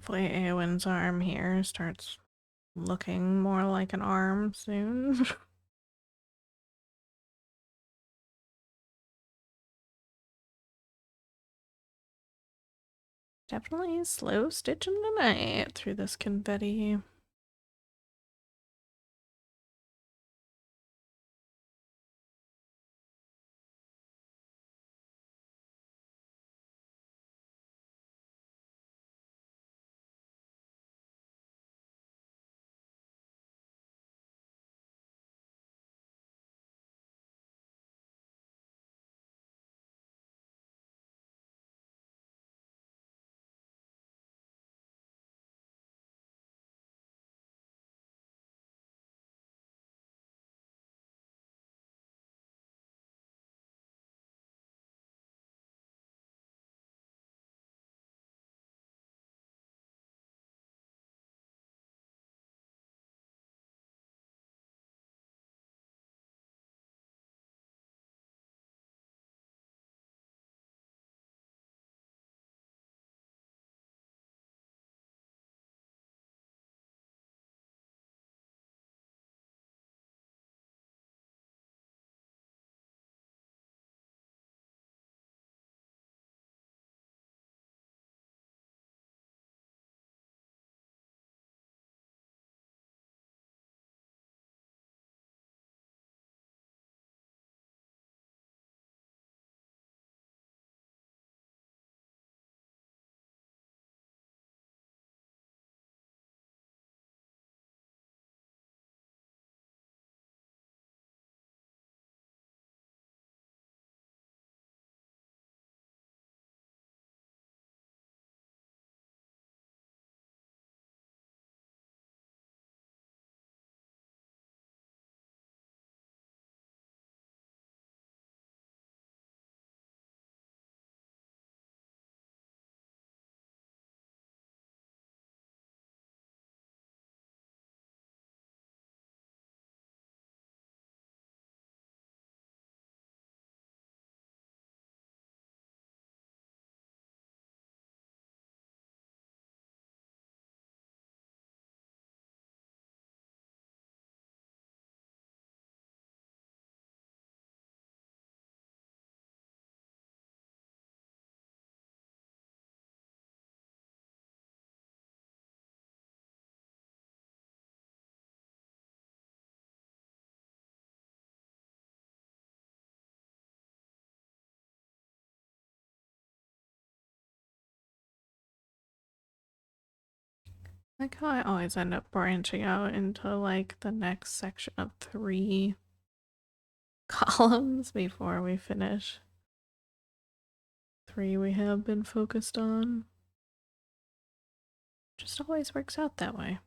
A: Hopefully Eowyn's arm here starts looking more like an arm soon. Definitely slow stitching tonight through this confetti. Like how I always end up branching out into like the next section of 3 columns before we finish 3 we have been focused on. Just always works out that way.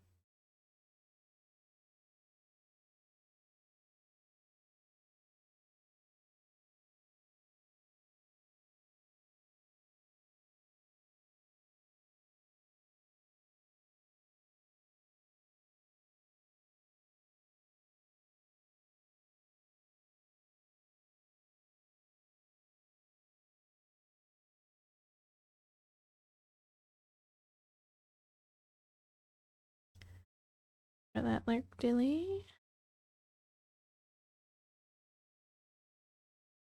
A: For that lurk dilly.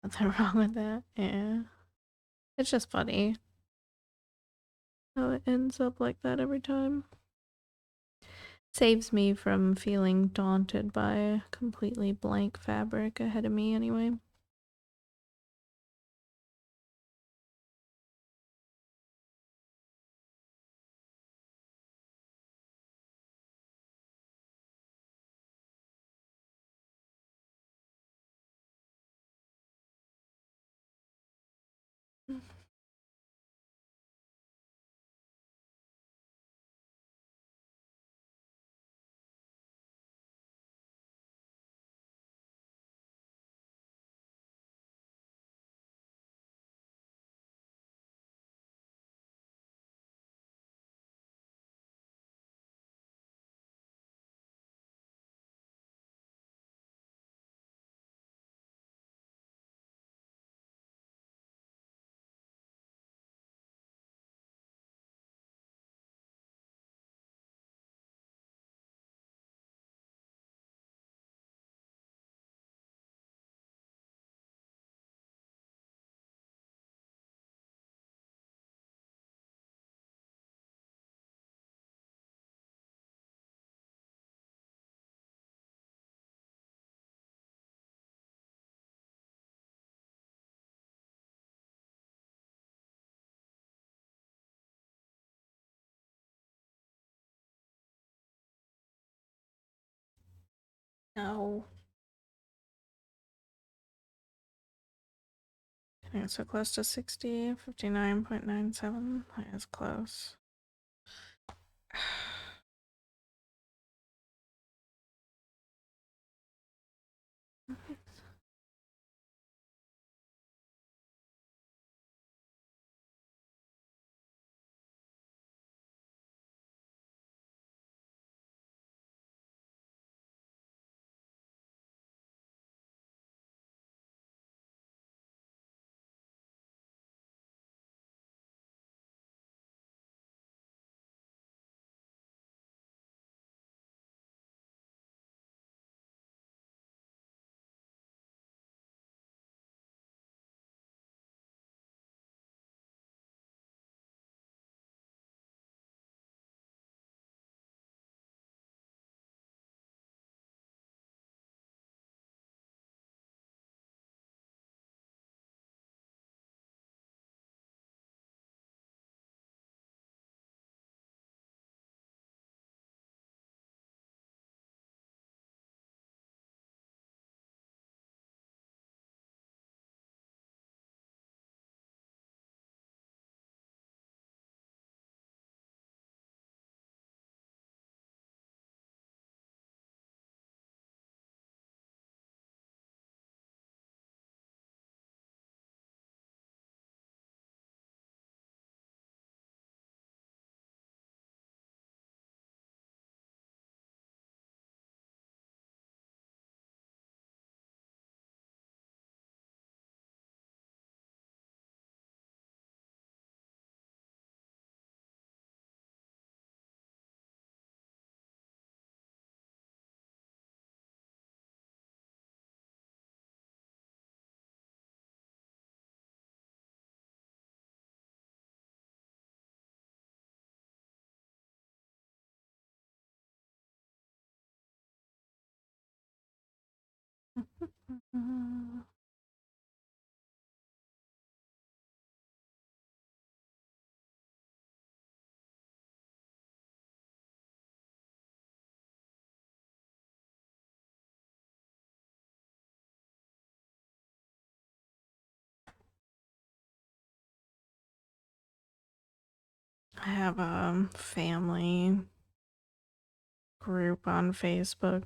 A: Nothing wrong with that. Yeah. It's just funny how it ends up like that every time. Saves me from feeling daunted by a completely blank fabric ahead of me anyway. No. Getting so close to 60, 59.97. That is close. I have a family group on Facebook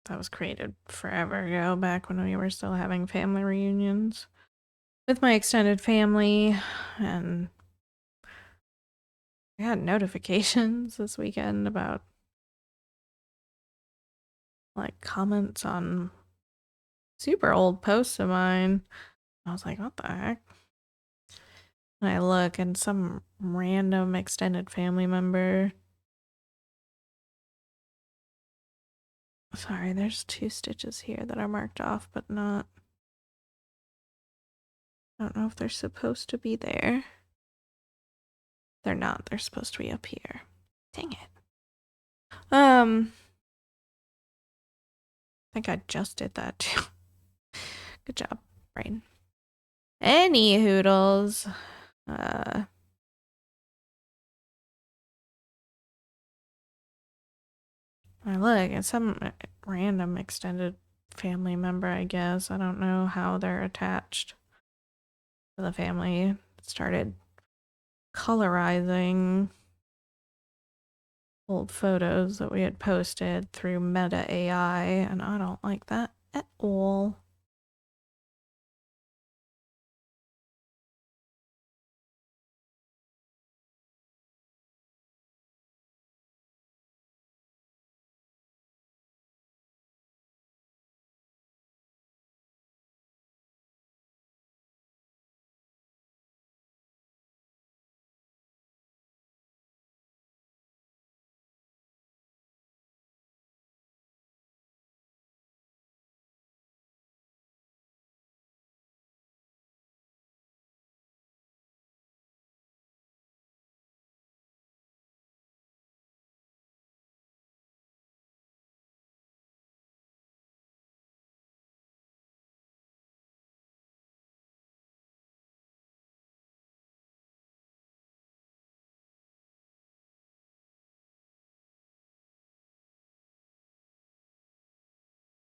A: that was created forever ago, back when we were still having family reunions with my extended family, and I got notifications this weekend about like comments on super old posts of mine. I was like, what the heck? And I look, and some random extended family member. Sorry, there's 2 stitches here that are marked off, but not. I don't know if they're supposed to be there. They're not. They're supposed to be up here. Dang it. I think I just did that too. Good job, brain. Any hoodles. I look, it's some random extended family member, I guess. I don't know how they're attached to the family. Started colorizing old photos that we had posted through Meta AI, and I don't like that at all.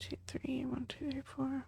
A: 2, 3, 1, 2, 3, 4.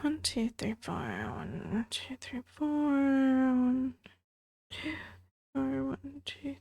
A: One, two, three, four. 1, 2, 3, 4. 1, 2, 4. 1, 2, 3.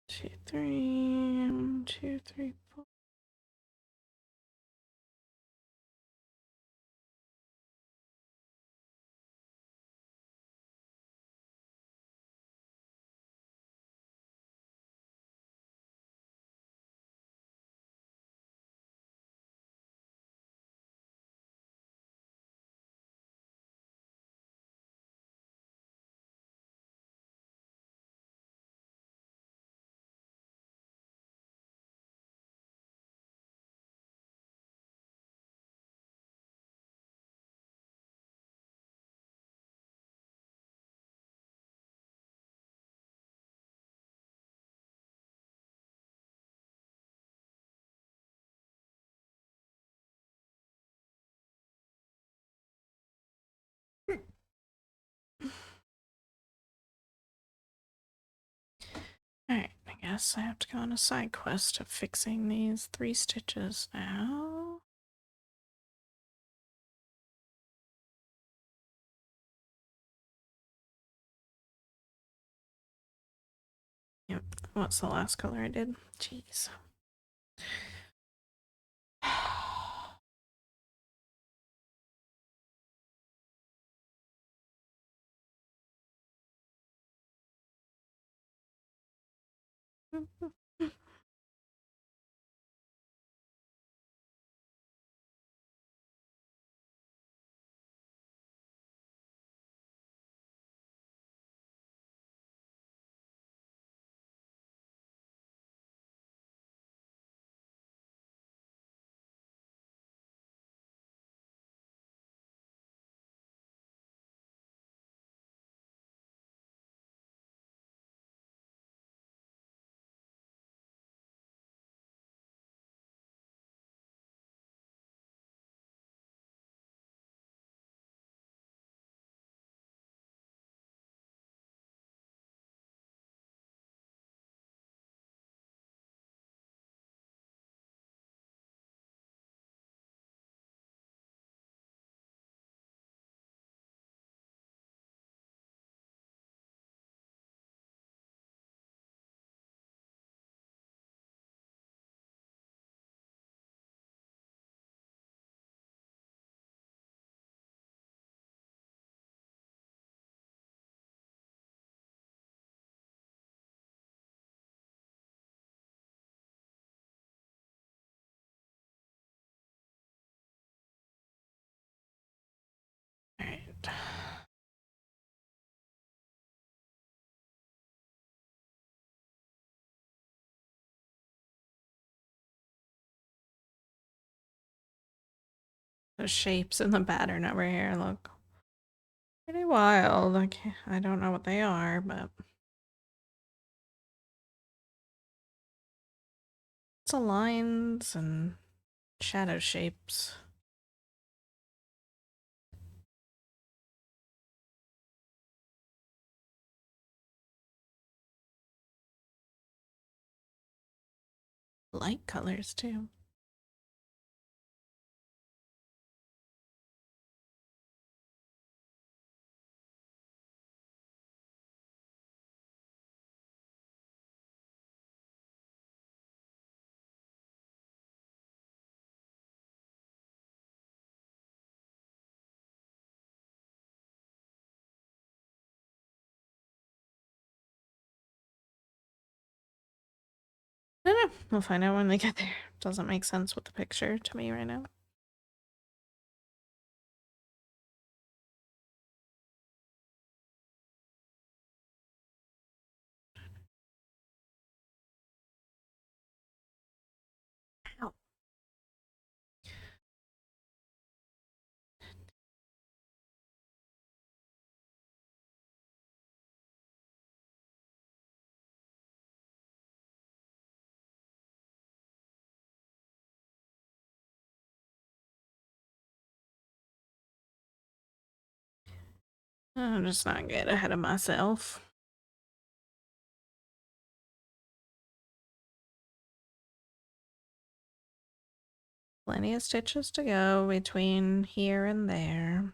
A: Two, 3, 1, 2, 3, 4. Alright, I guess I have to go on a side quest of fixing these 3 stitches now. Yep, what's the last color I did? Jeez. The shapes in the pattern over here look pretty wild. I don't know what they are, but it's a lines and shadow shapes. Light colors too. I don't know. We'll find out when we get there. Doesn't make sense with the picture to me right now. Ow. I'm just not get ahead of myself. Plenty of stitches to go between here and there.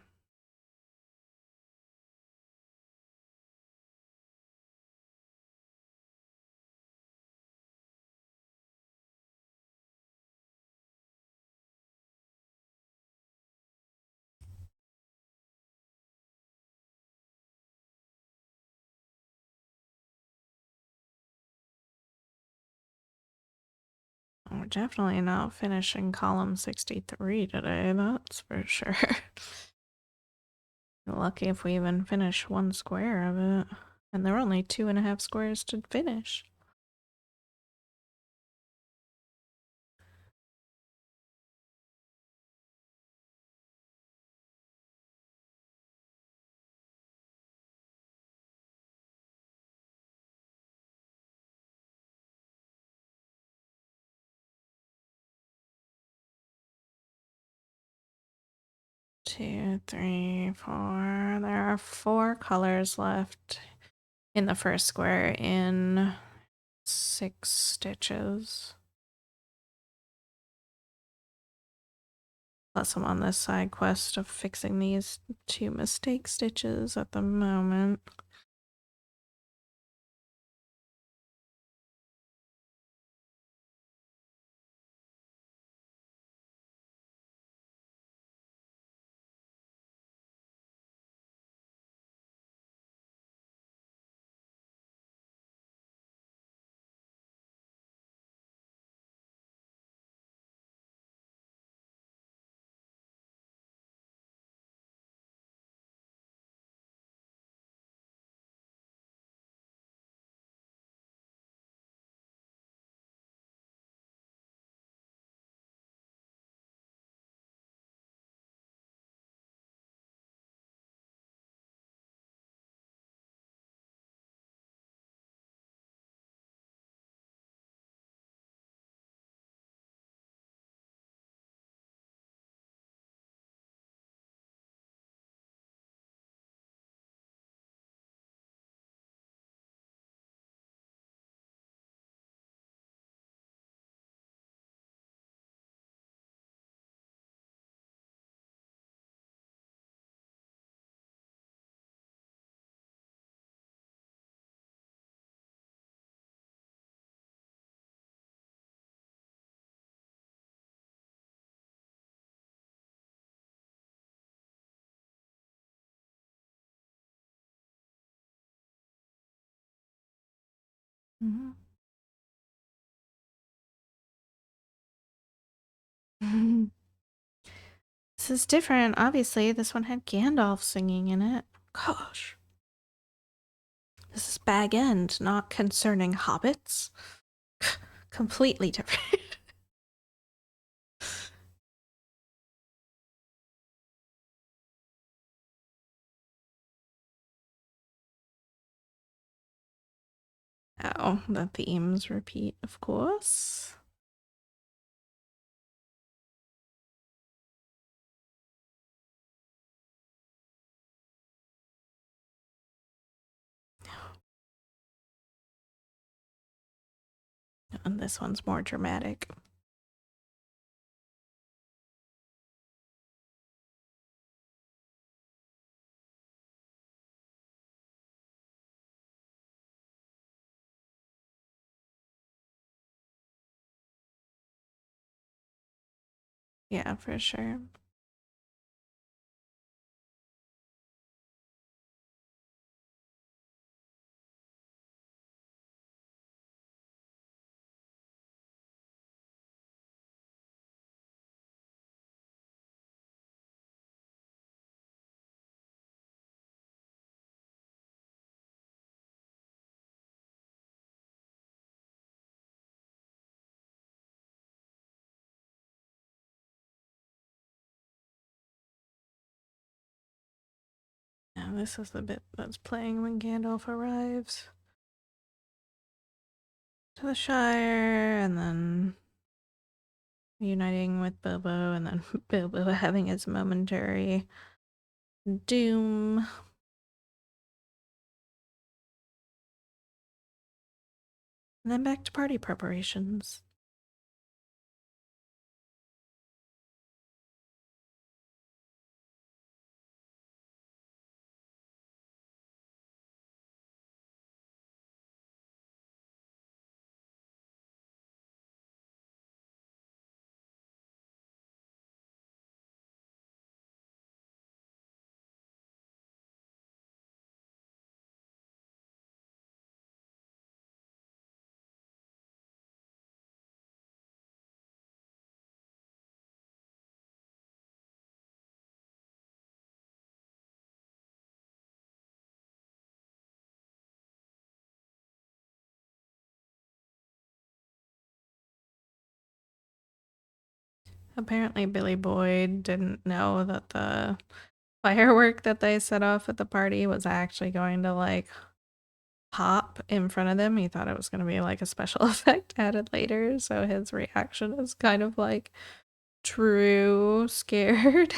A: We're definitely not finishing column 63 today, that's for sure. Lucky if we even finish one square of it. And there are only 2.5 squares to finish. Two, three, four. There are 4 colors left in the first square in 6 stitches. Plus I'm on this side quest of fixing these 2 mistake stitches at the moment. This is different. Obviously, this one had Gandalf singing in it. Gosh. This is Bag End, not concerning hobbits. Completely different. Oh, the themes repeat, of course. And this one's more dramatic. Yeah, for sure. Now this is the bit that's playing when Gandalf arrives to the Shire, and then uniting with Bilbo, and then Bilbo having his momentary doom. And then back to party preparations. Apparently, Billy Boyd didn't know that the firework that they set off at the party was actually going to like pop in front of them. He thought it was going to be like a special effect added later. So his reaction is kind of like true scared.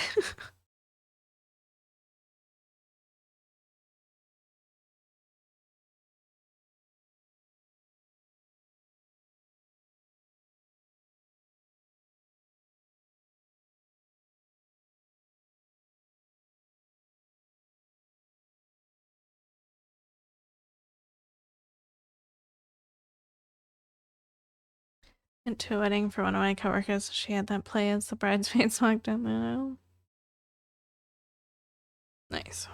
A: Intuiting for one of my coworkers, she had that play as the bridesmaids walked down the aisle. Nice.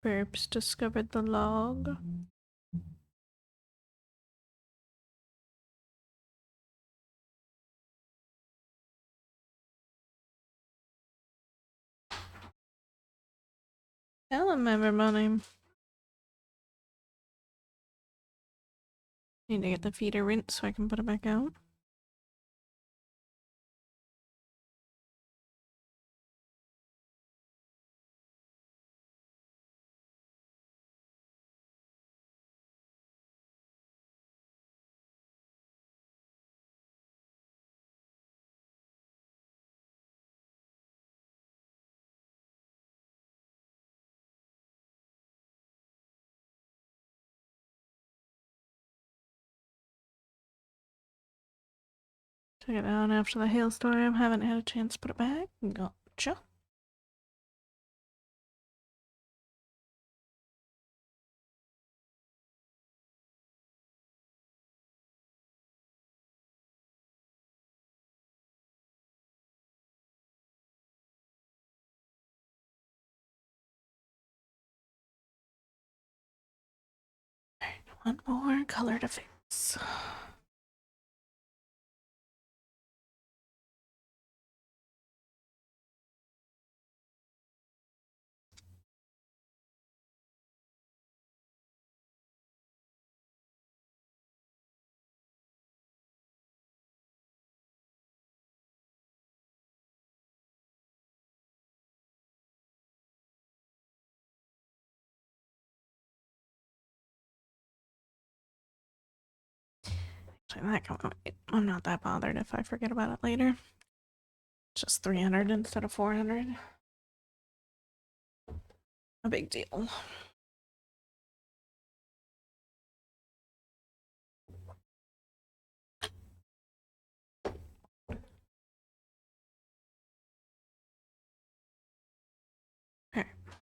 A: Burbs discovered the log. Tell him everybody. Need to get the feeder rinsed so I can put it back out. Took it out after the hailstorm. Haven't had a chance to put it back. Gotcha. One more color to fix. I'm not that bothered if I forget about it later. Just 300 instead of 400. A big deal. Alright,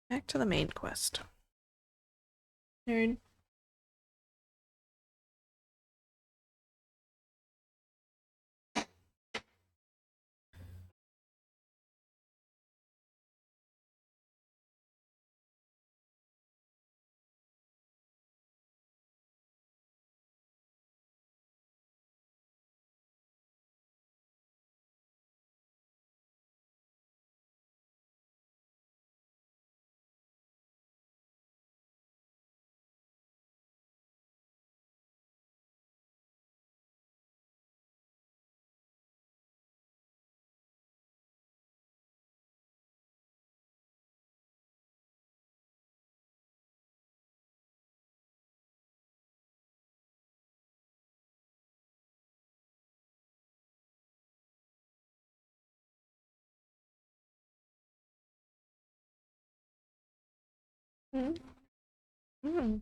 A: back to the main quest. Nerd. Mm. Mm.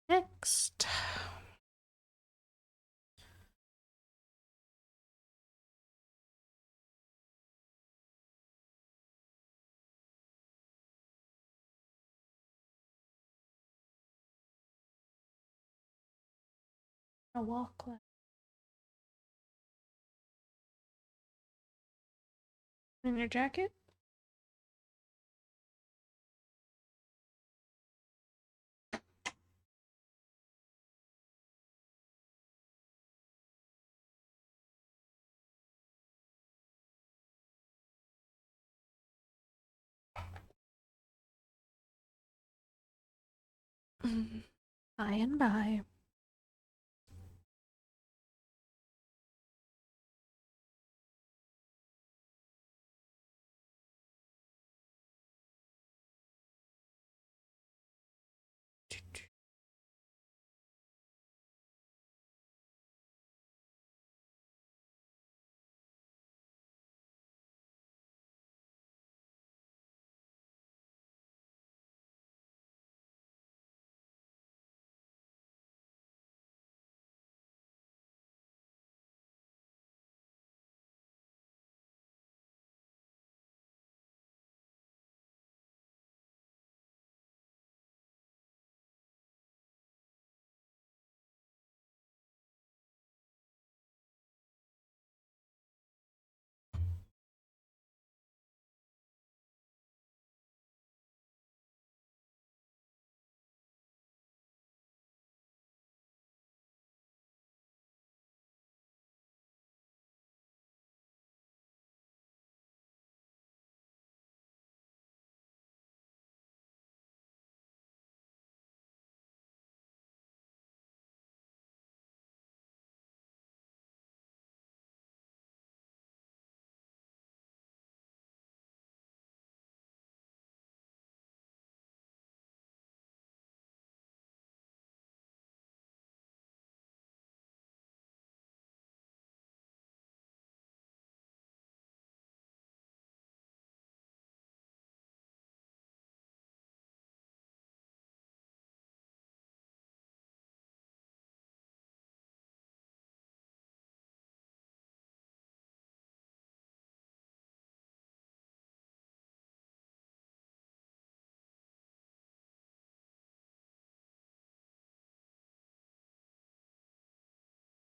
A: Next. A walk like in your jacket. By and by.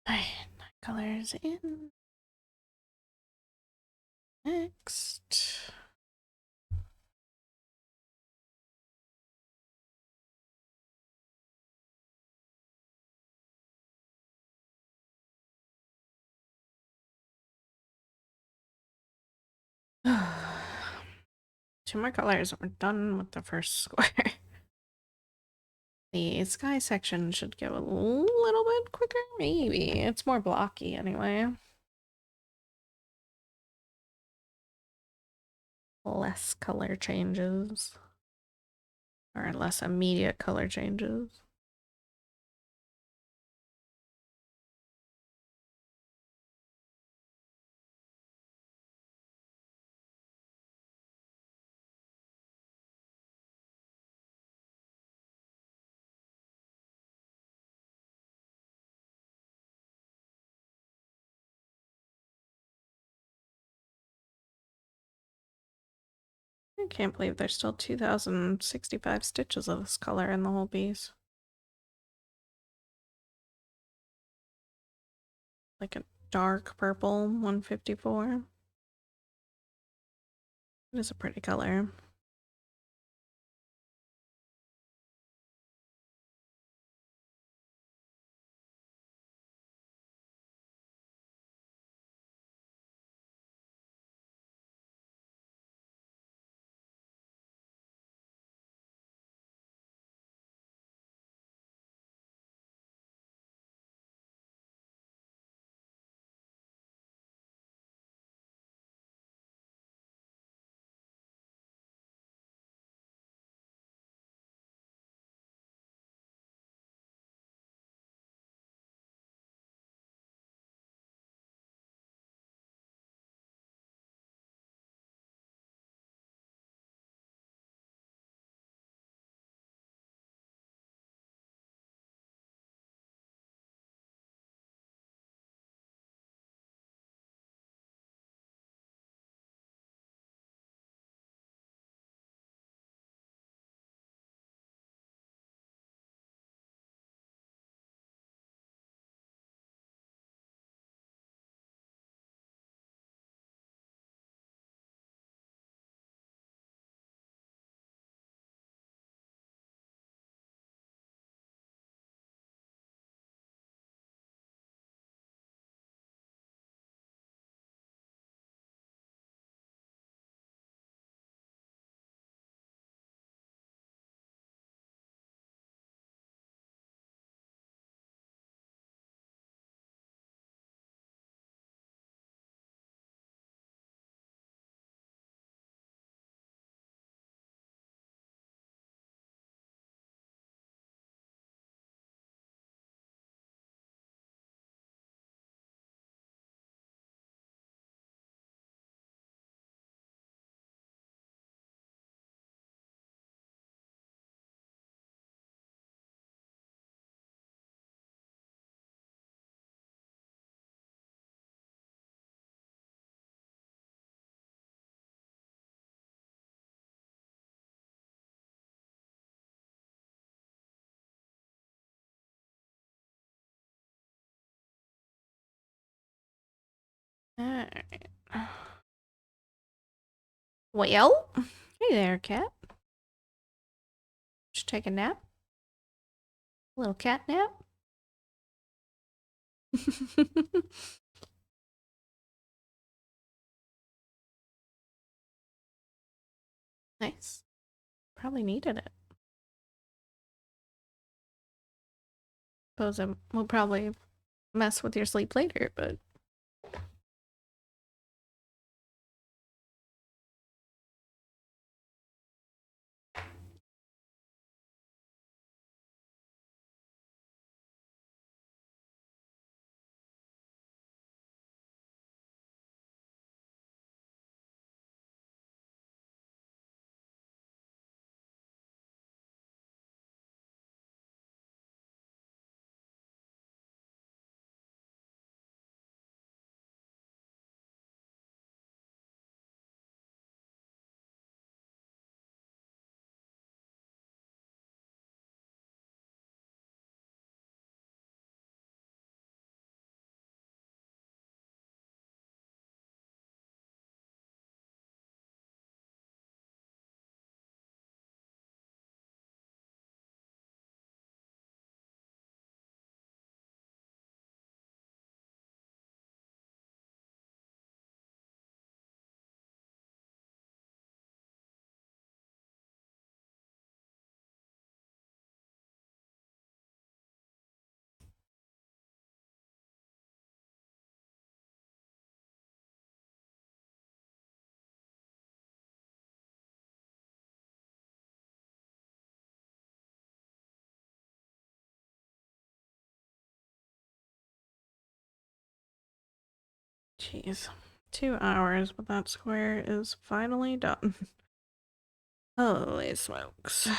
A: Alright, colors in. Next. Two more colors and we're done with the first square. The sky section should go a little bit quicker, maybe. It's more blocky anyway. Less color changes. Or less immediate color changes. I can't believe there's still 2,065 stitches of this color in the whole piece. Like a dark purple 154. It is a pretty color. Alright. Well, hey there, cat. Just take a nap? A little cat nap? Nice. Probably needed it. Suppose it will probably mess with your sleep later, but jeez. 2 hours, but that square is finally done. Holy smokes.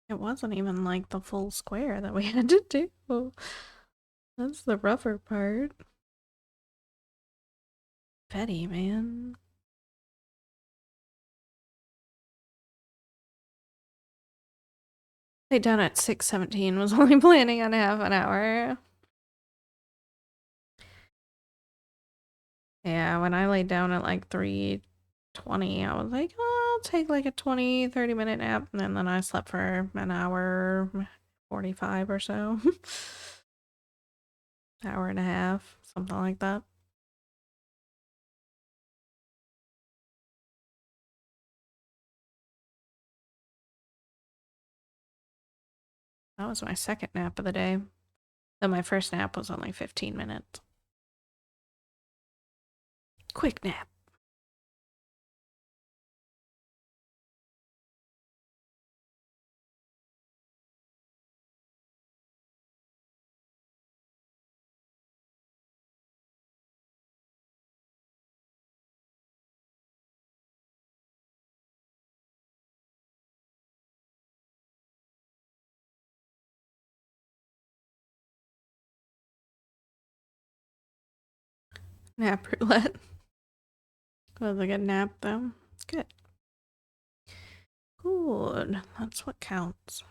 A: It wasn't even like the full square that we had to do. That's the rougher part. Betty, man. They done at 6:17, was only planning on half an hour. Yeah, when I laid down at like 3:20, I was like, oh, I'll take like a 20-30 minute nap. And then I slept for an hour 45 or so. Hour and a half, something like that. That was my second nap of the day. Though my first nap was only 15 minutes. Quick nap. Nap roulette. Was a good nap though. Good. Good. That's what counts.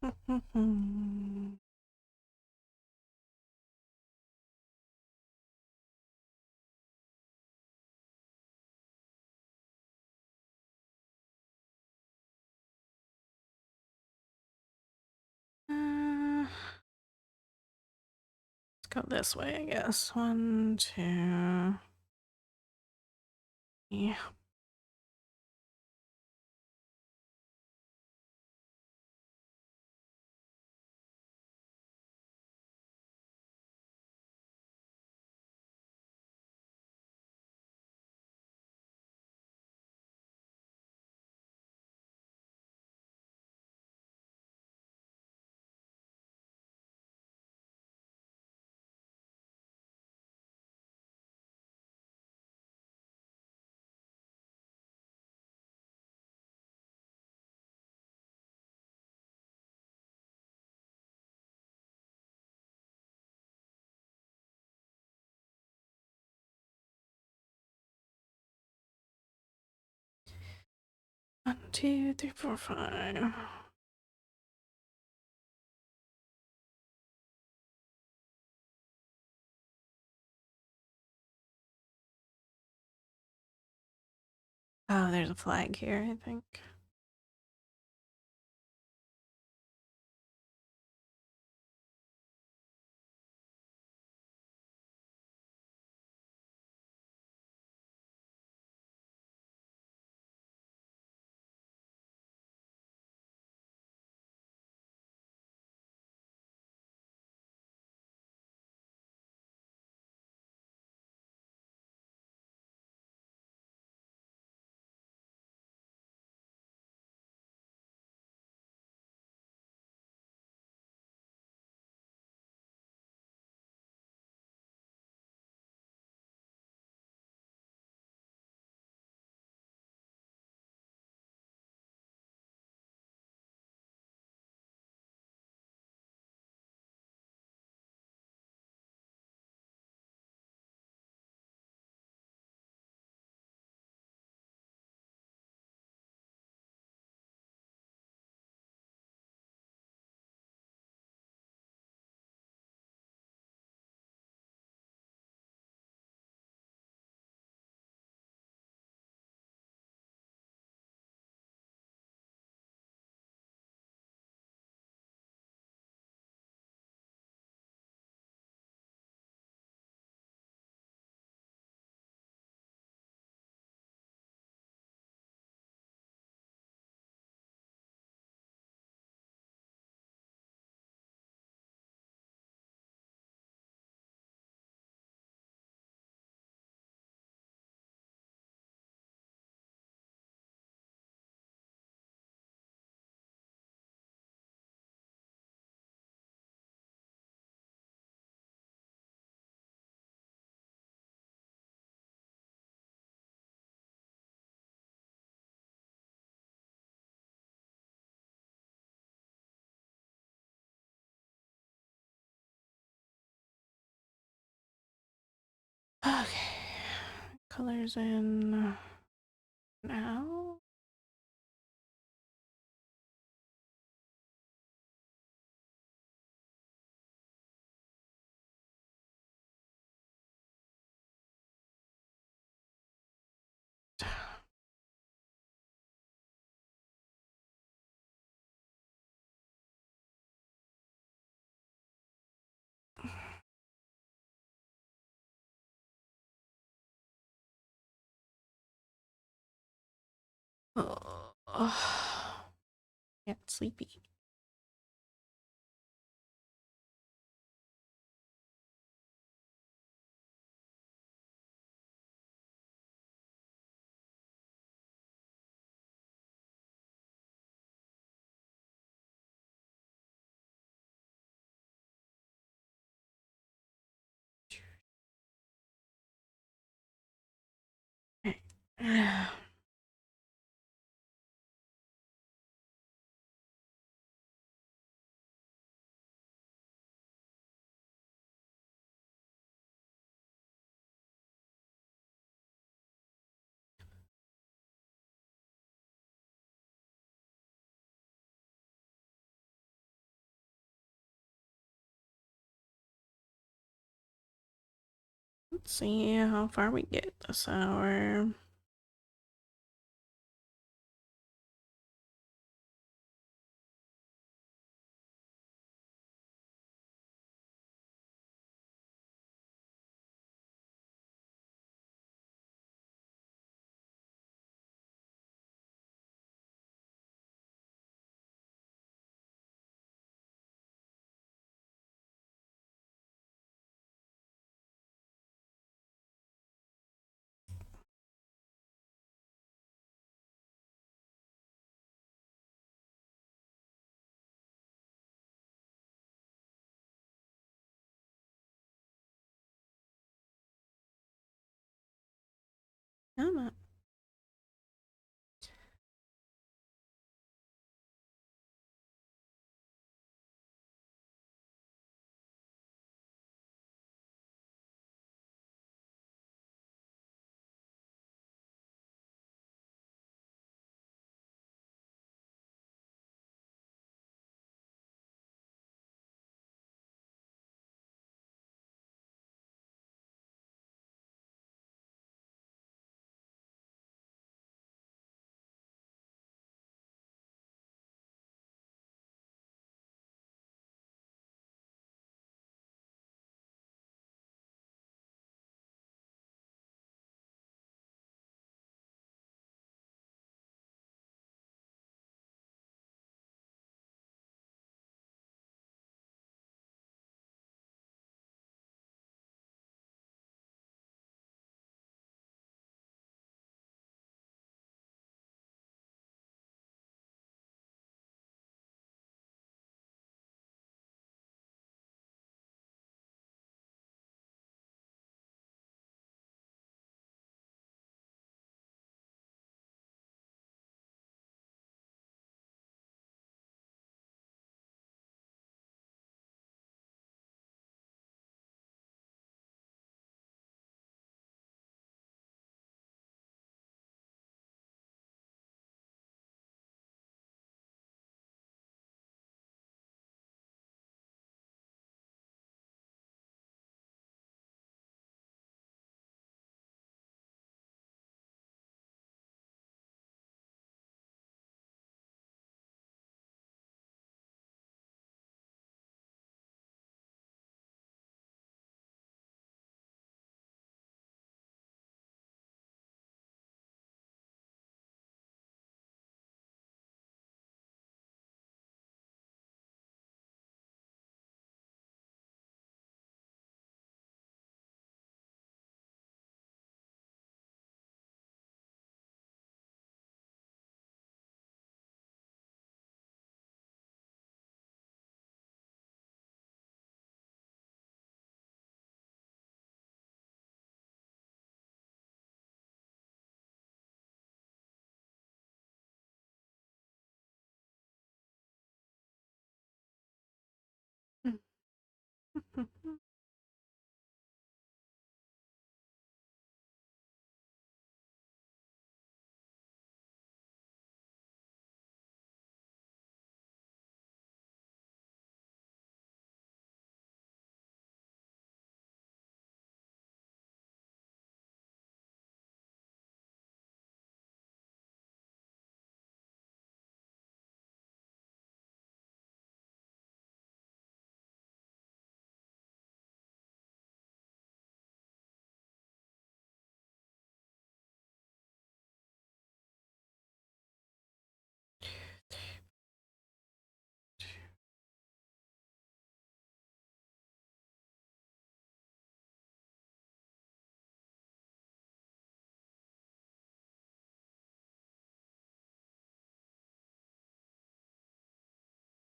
A: Let's go this way, I guess. 1, 2. Yeah. One, 2, 3, 4, 5. Oh, there's a flag here, I think. Okay. Colors in now. Oh, get sleepy. Let's see how far we get this hour. Come on.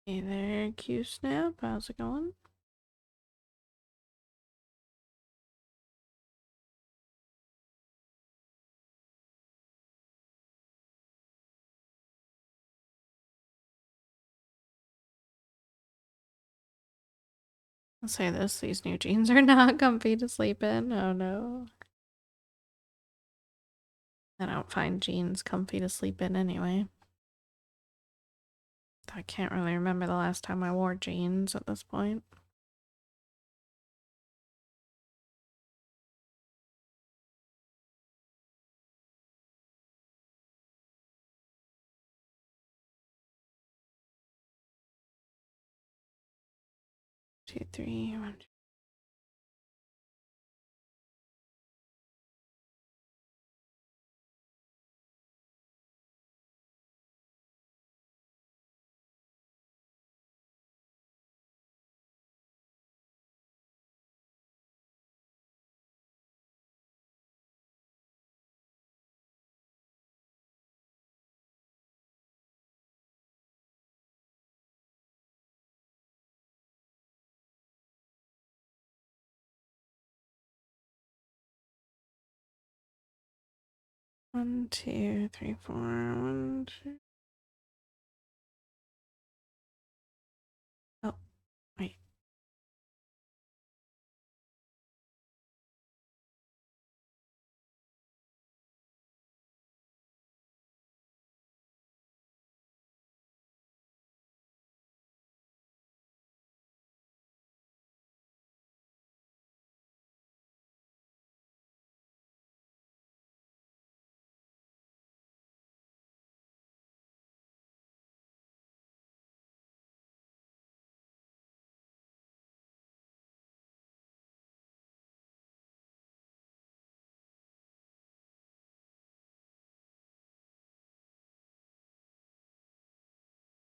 A: Hey there, Q Snap. How's it going? I'll say this, these new jeans are not comfy to sleep in. Oh no. I don't find jeans comfy to sleep in anyway. I can't really remember the last time I wore jeans at this point. 2, 3, 1, 2. One, two, three, four. 1, 2. Oh, wait.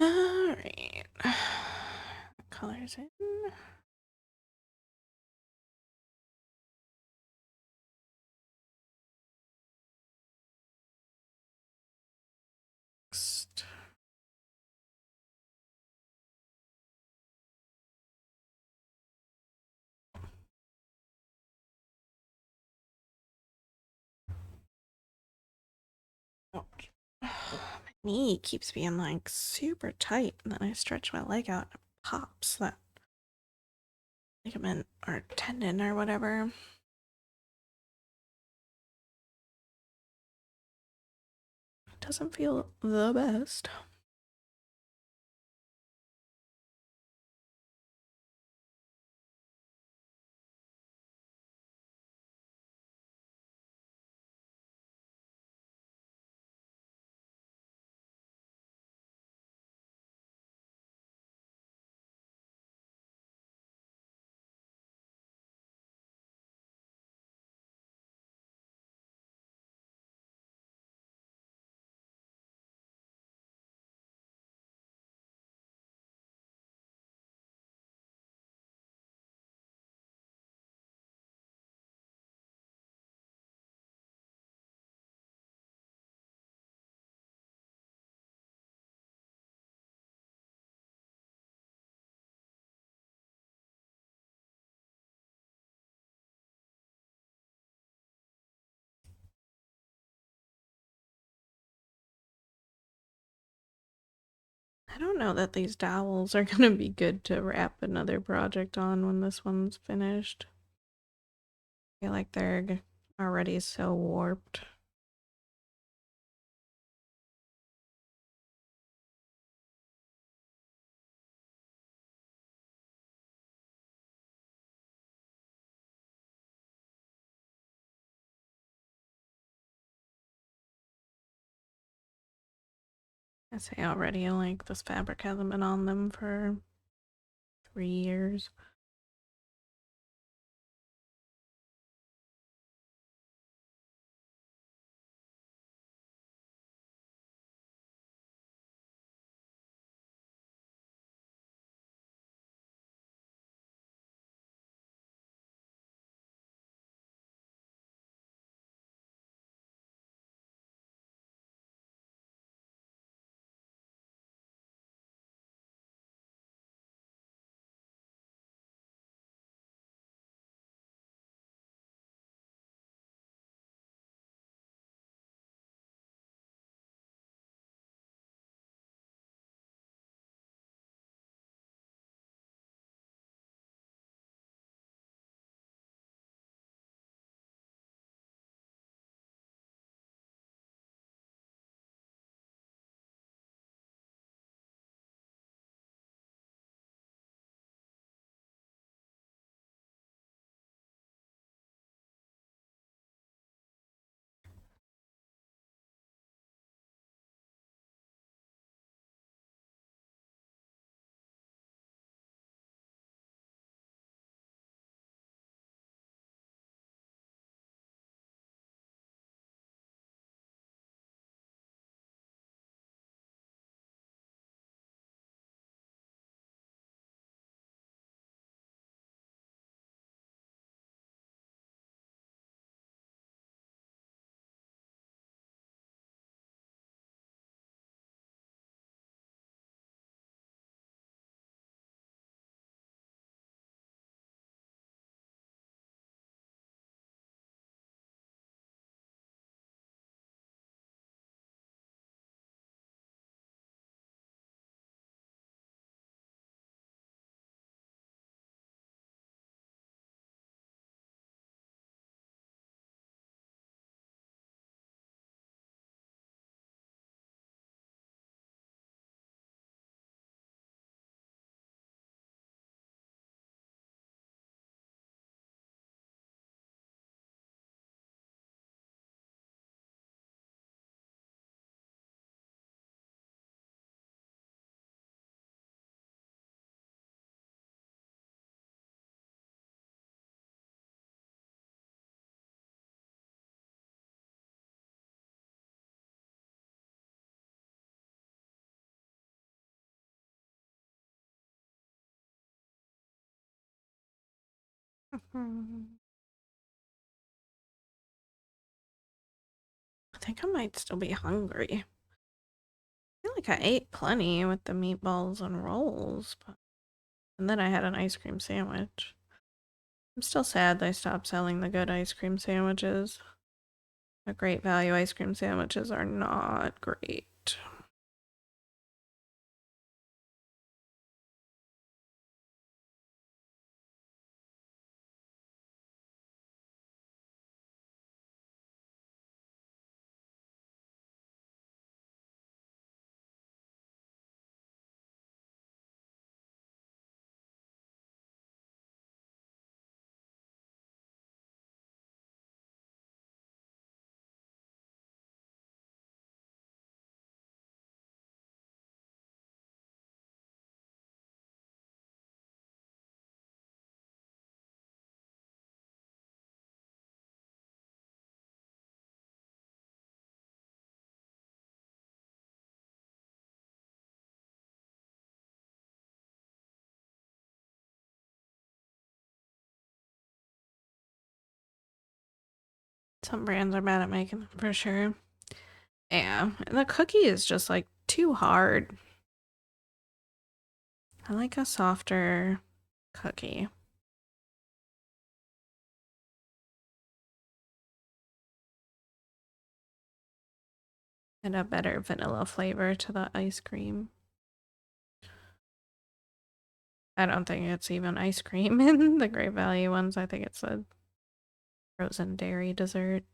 A: All right. Colors in. Next. Oh. My knee keeps being like super tight, and then I stretch my leg out and it pops that ligament or tendon or whatever. It doesn't feel the best. I don't know that these dowels are gonna be good to wrap another project on when this one's finished. I feel like they're already so warped. I say already, like this fabric hasn't been on them for 3 years. I think I might still be hungry. I feel like I ate plenty with the meatballs and rolls, but and then I had an ice cream sandwich. I'm still sad they stopped selling the good ice cream sandwiches. The Great Value ice cream sandwiches are not great. Some brands are bad at making them for sure. Yeah, and the cookie is just like too hard. I like a softer cookie. And a better vanilla flavor to the ice cream. I don't think it's even ice cream in the Great Value ones. I think it's a frozen dairy dessert.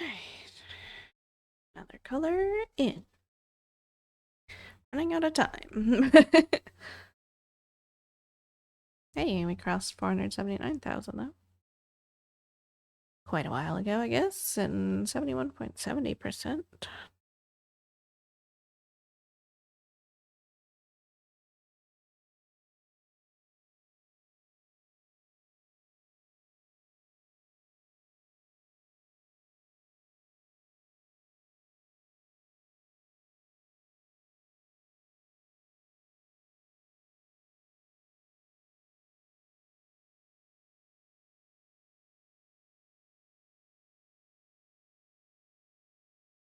A: Alright. Another color in. Running out of time. Hey, we crossed 479,000 though. Quite a while ago, I guess, and 71.70%.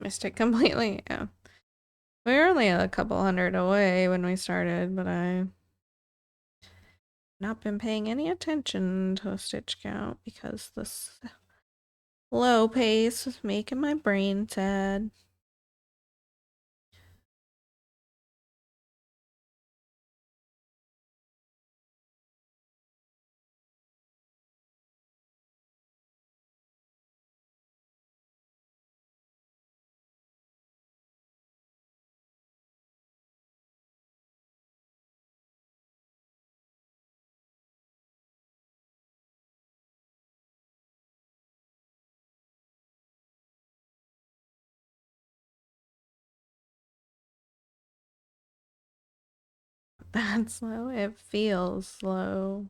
A: Missed it completely. Yeah. We were only a couple hundred away when we started, but I not been paying any attention to stitch count because this low pace was making my brain sad. That's slow. It feels slow.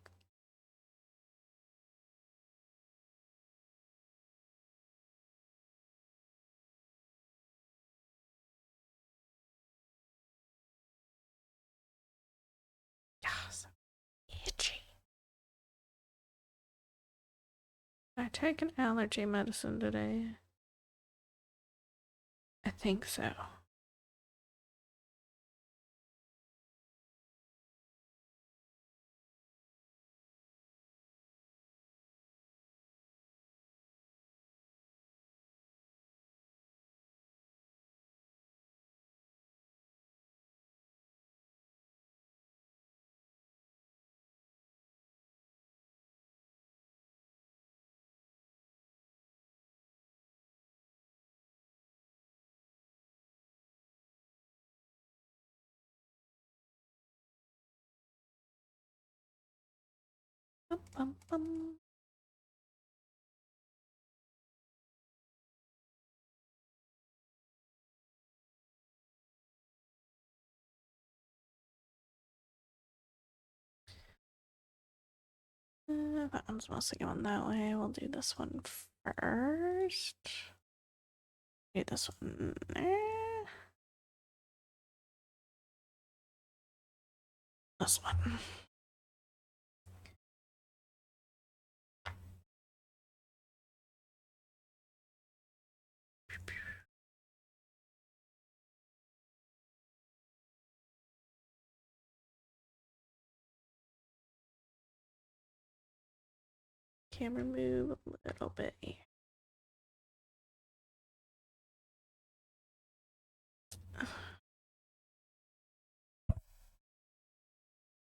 A: Yes. Itchy. I take an allergy medicine today. I think so. Bum, bum, bum. That one's mostly going that way. We'll do this one first. Do this one there. This one. Camera move a little bit here.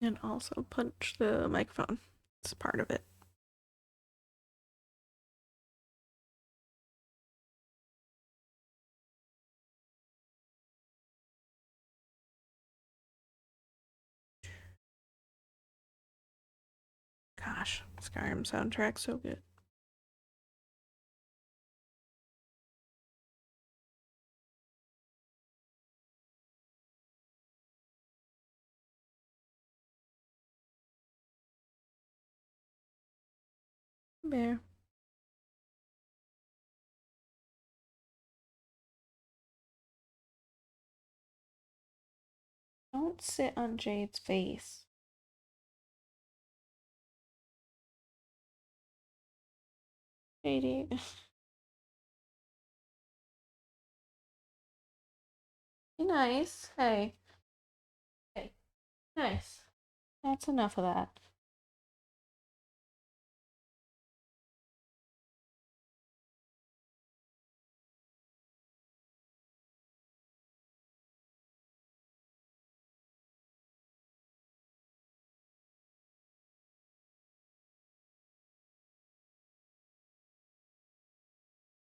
A: And also punch the microphone. It's part of it. Gosh, Skyrim soundtrack so good. Bear. Don't sit on Jade's face. Jade, be nice. Hey. Hey. Nice. That's enough of that.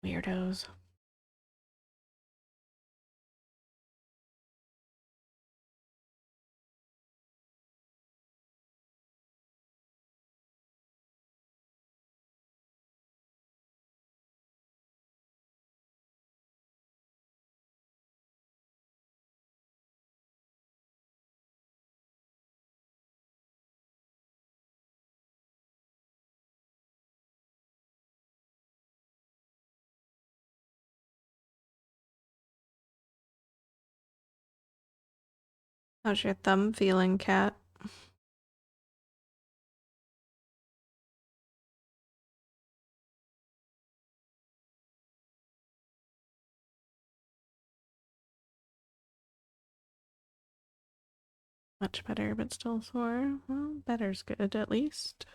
A: Weirdos. How's your thumb feeling, Cat? Much better, but still sore. Well, better's good at least.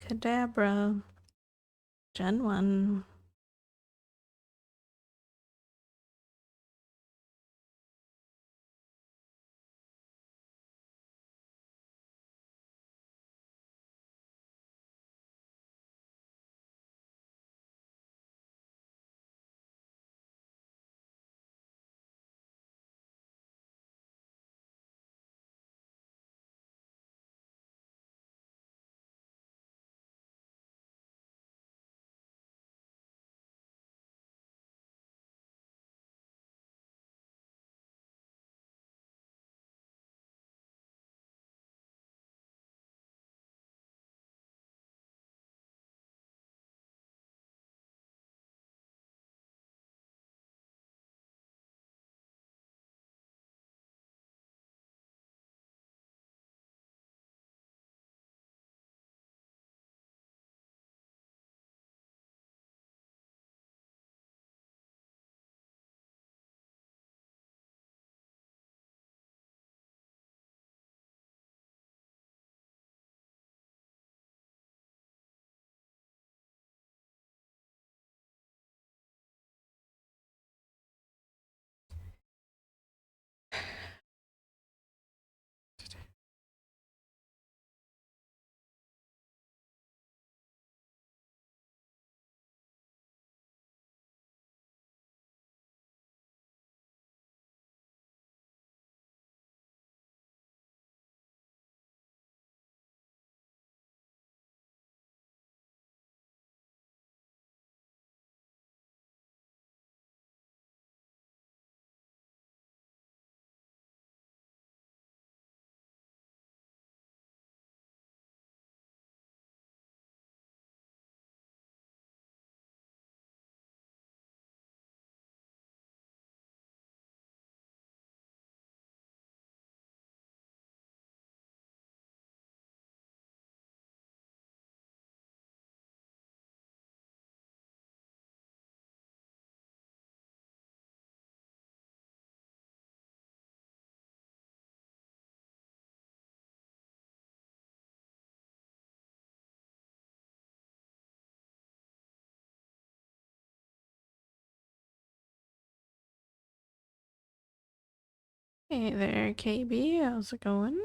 A: Kadabra. Gen 1. Hey there, KB. How's it going?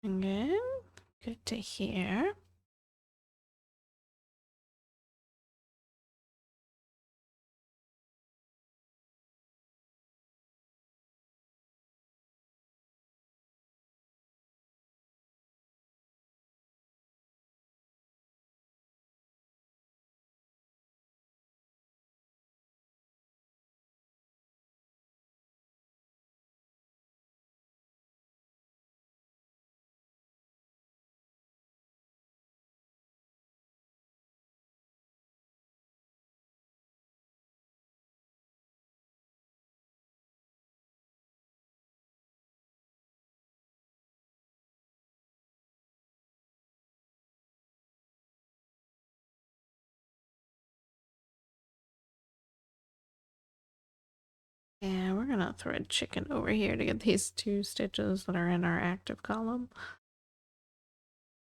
A: Good. Good to hear. Yeah, we're gonna thread chicken over here to get these 2 stitches that are in our active column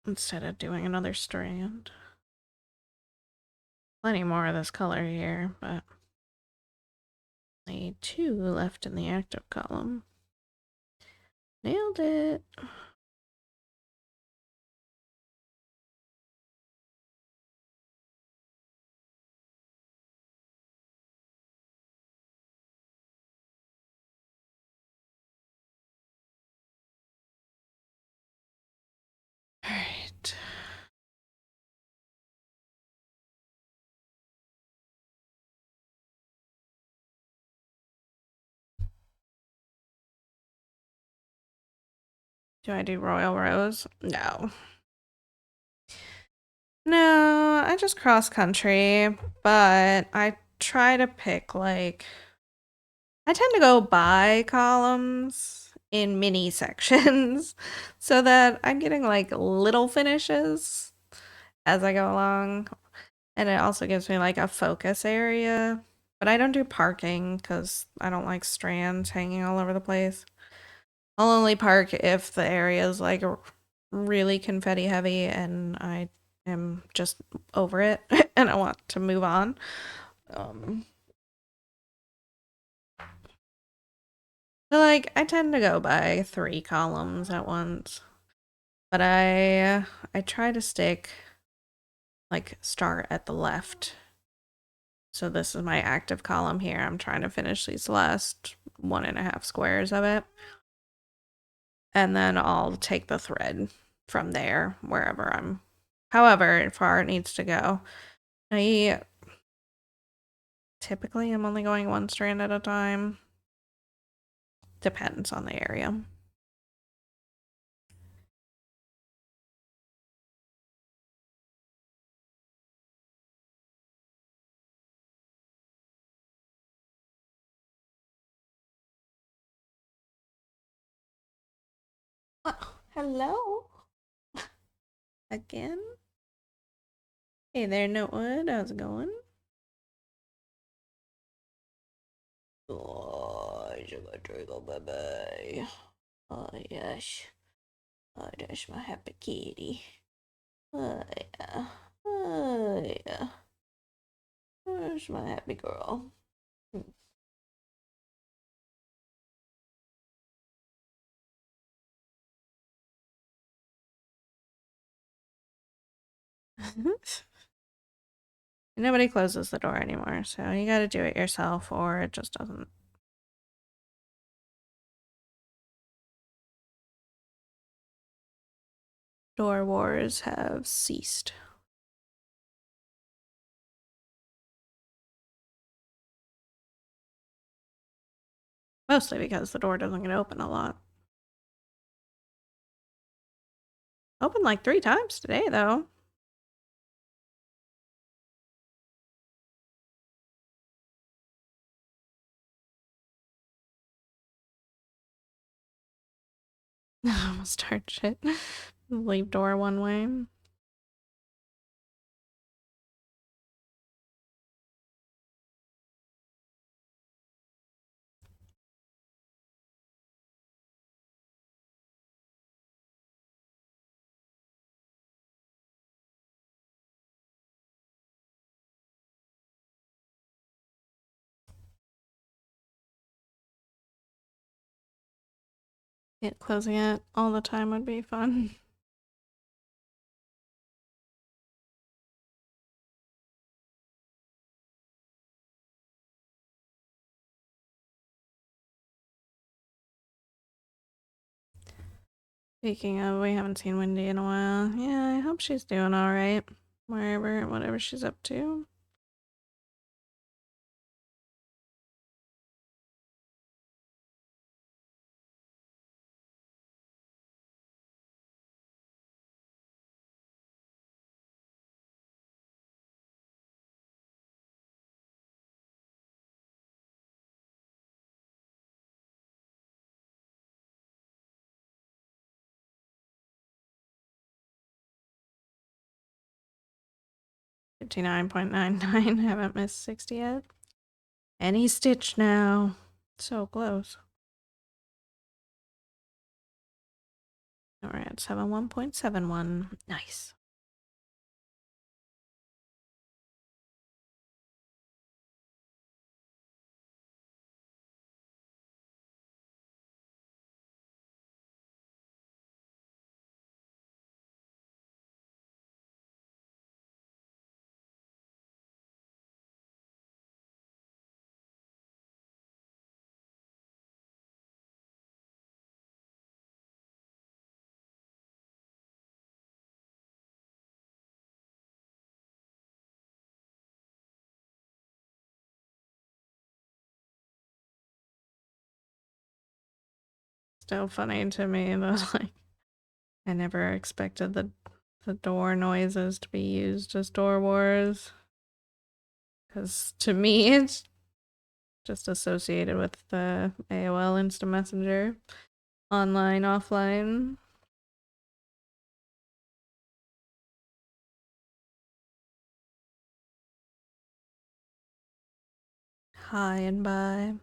A: instead of doing another strand. Plenty more of this color here, but only 2 left in the active column. Nailed it. All right. Do I do Royal Rose? No. No, I just cross country, but I try to pick like I tend to go by columns in mini sections so that I'm getting like little finishes as I go along. And it also gives me like a focus area. But I don't do parking because I don't like strands hanging all over the place. I'll only park if the area is like really confetti heavy and I am just over it and I want to move on. Um, but like I tend to go by 3 columns at once. But I try to stick like start at the left. So this is my active column here. I'm trying to finish these last 1.5 squares of it. And then I'll take the thread from there wherever I'm however far it needs to go. I typically am only going 1 strand at a time. Depends on the area. Oh, hello again. Hey there, Notewood. How's it going? Oh, sugar trickle baby. Oh, yes. Oh, there's my happy kitty. Oh, yeah. Oh, yeah. There's my happy girl. Nobody closes the door anymore, so you gotta do it yourself or it just doesn't. Door wars have ceased. Mostly because the door doesn't get open a lot. Opened like 3 times today, though. Start shit. Leave door one way. It closing it all the time would be fun. Speaking of, we haven't seen Wendy in a while. Yeah, I hope she's doing all right, whatever she's up to. $59.99. Haven't missed 60 yet. Any stitch now. So close. All right, 71.71. Nice. Still funny to me that like I never expected the door noises to be used as Door Wars. Because to me, it's just associated with the AOL Instant Messenger. Online, offline. Hi and bye.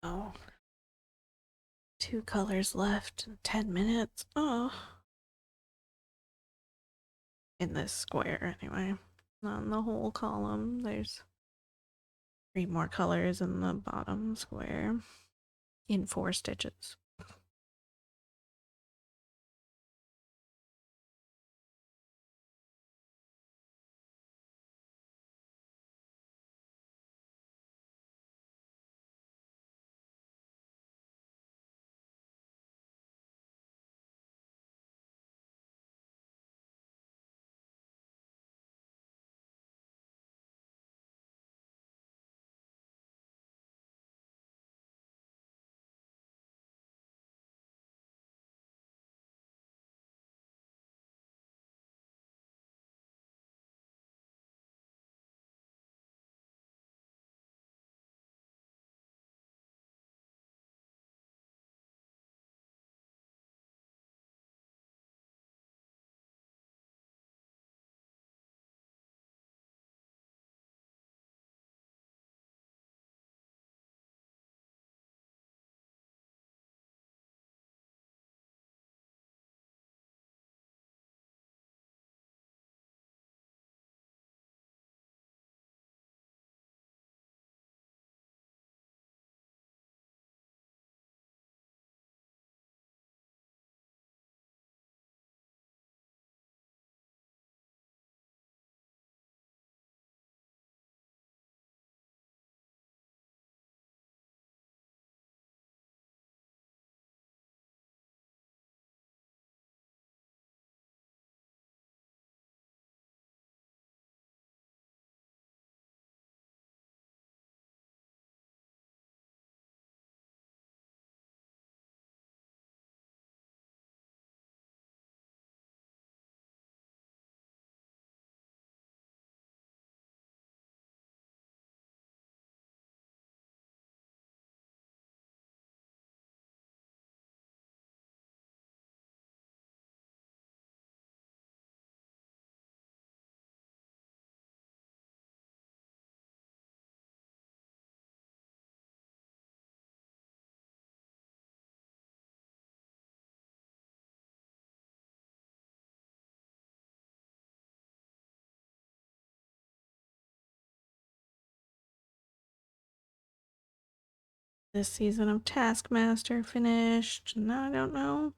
A: Oh. 2 colors left in 10 minutes. Oh. In this square, anyway. Not in the whole column. There's 3 more colors in the bottom square. In 4 stitches. This season of Taskmaster finished. No, I don't know.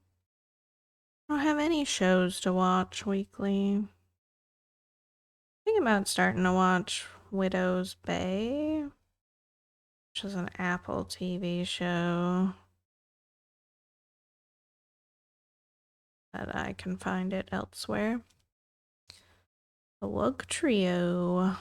A: I don't have any shows to watch weekly. Thinking about starting to watch Widow's Bay, which is an Apple TV show. But I can find it elsewhere. The Wug Trio.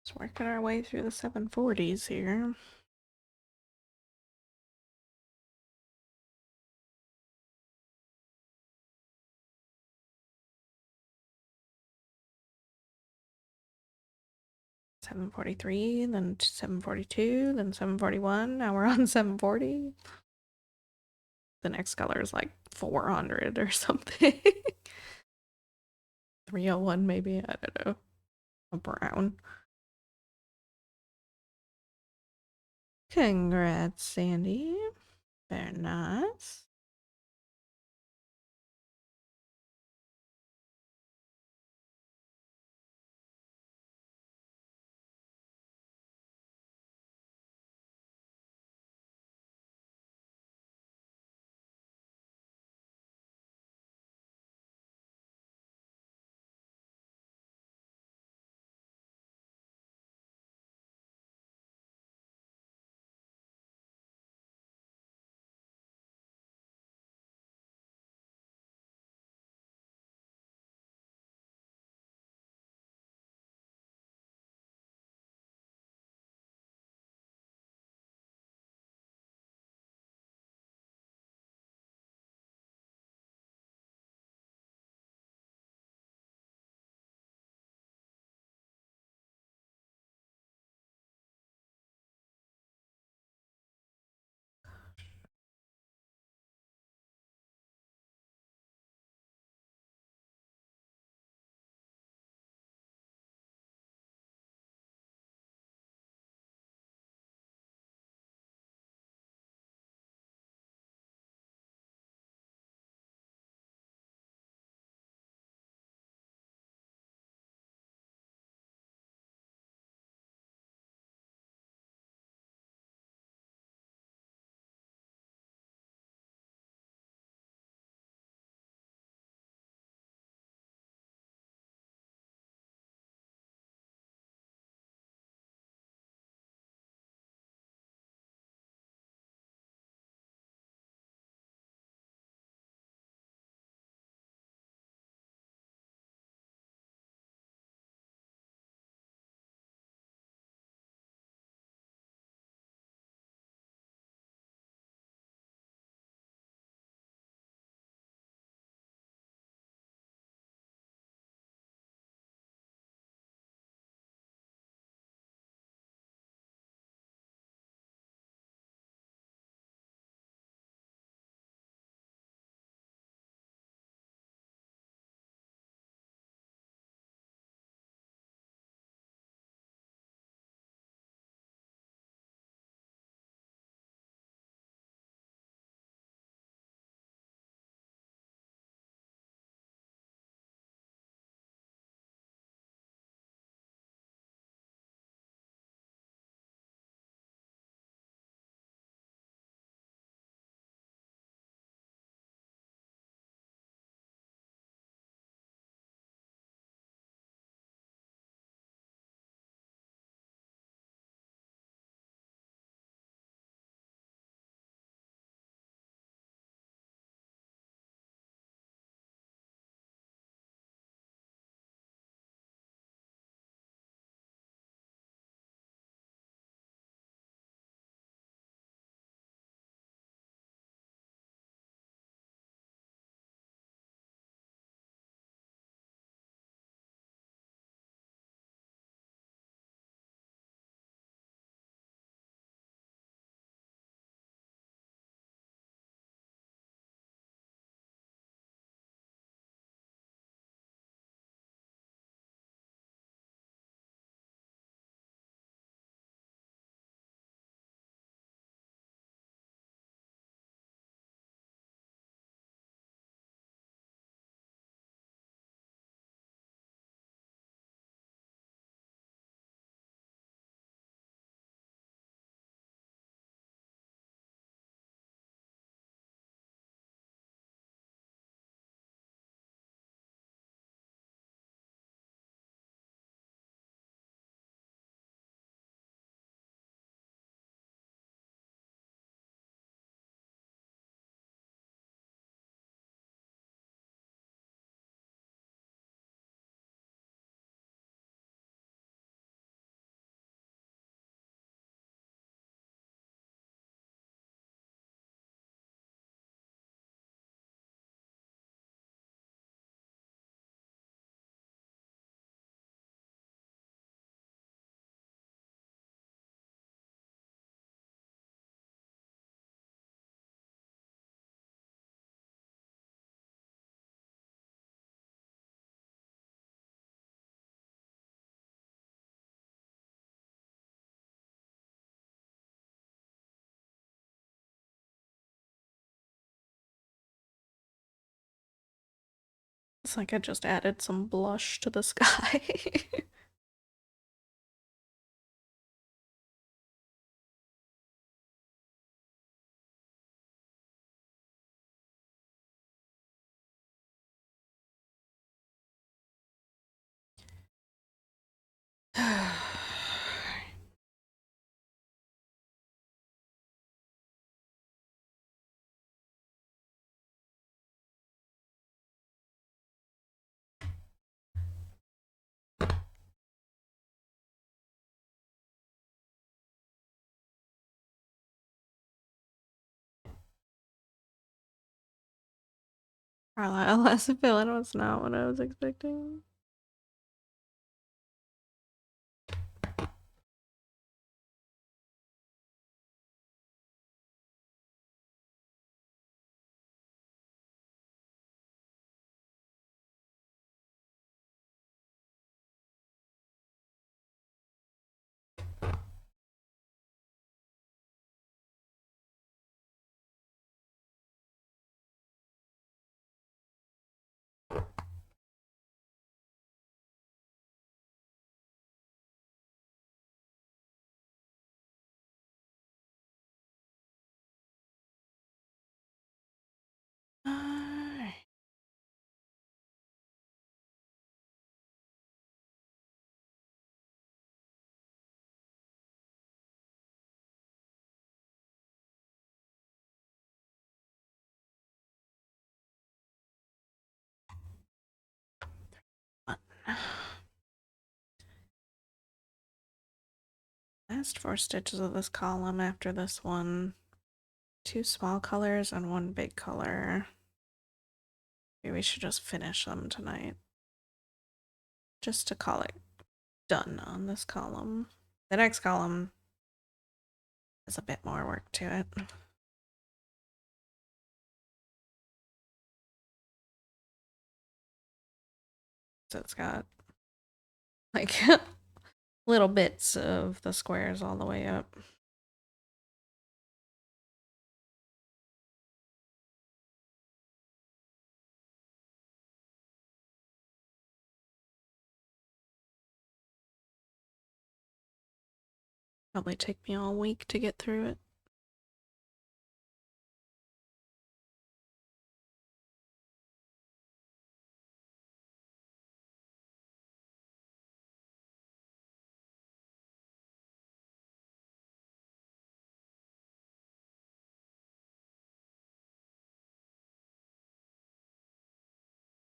A: Just working our way through the 740s here. $7.43, then $7.42, then $7.41. Now we're on $7.40. The next color is like 400 or something. 301 maybe, I don't know. A brown. Congrats, Sandy. Very nice. It's like I just added some blush to the sky. Carlisle as a villain was not what I was expecting. Alright. Last 4 stitches of this column after this one. 2 small colors and 1 big color. Maybe we should just finish them tonight. Just to call it done on this column. The next column has a bit more work to it. So it's got like little bits of the squares all the way up. Probably take me all week to get through it.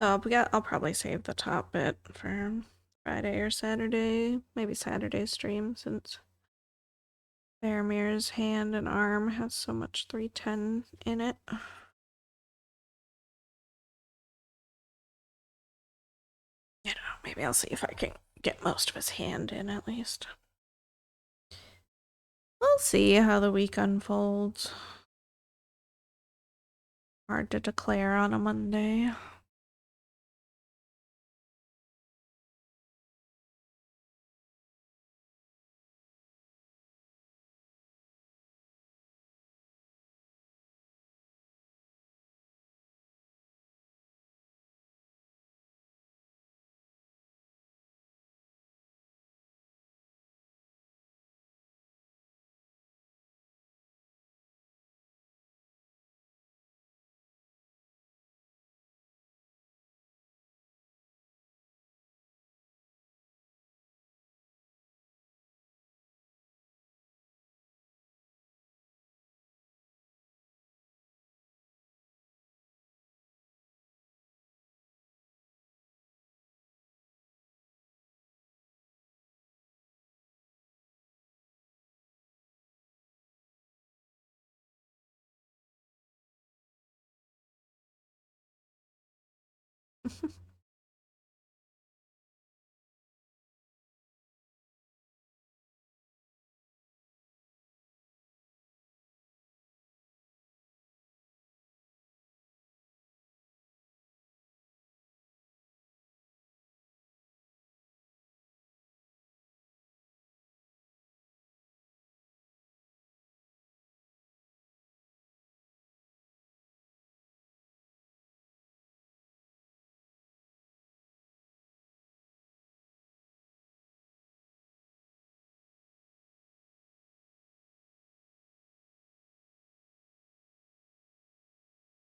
A: I'll probably save the top bit for Friday or Saturday. Maybe Saturday stream since Faramir's hand and arm has so much 310 in it. I don't know, maybe I'll see if I can get most of his hand in at least. We'll see how the week unfolds. Hard to declare on a Monday.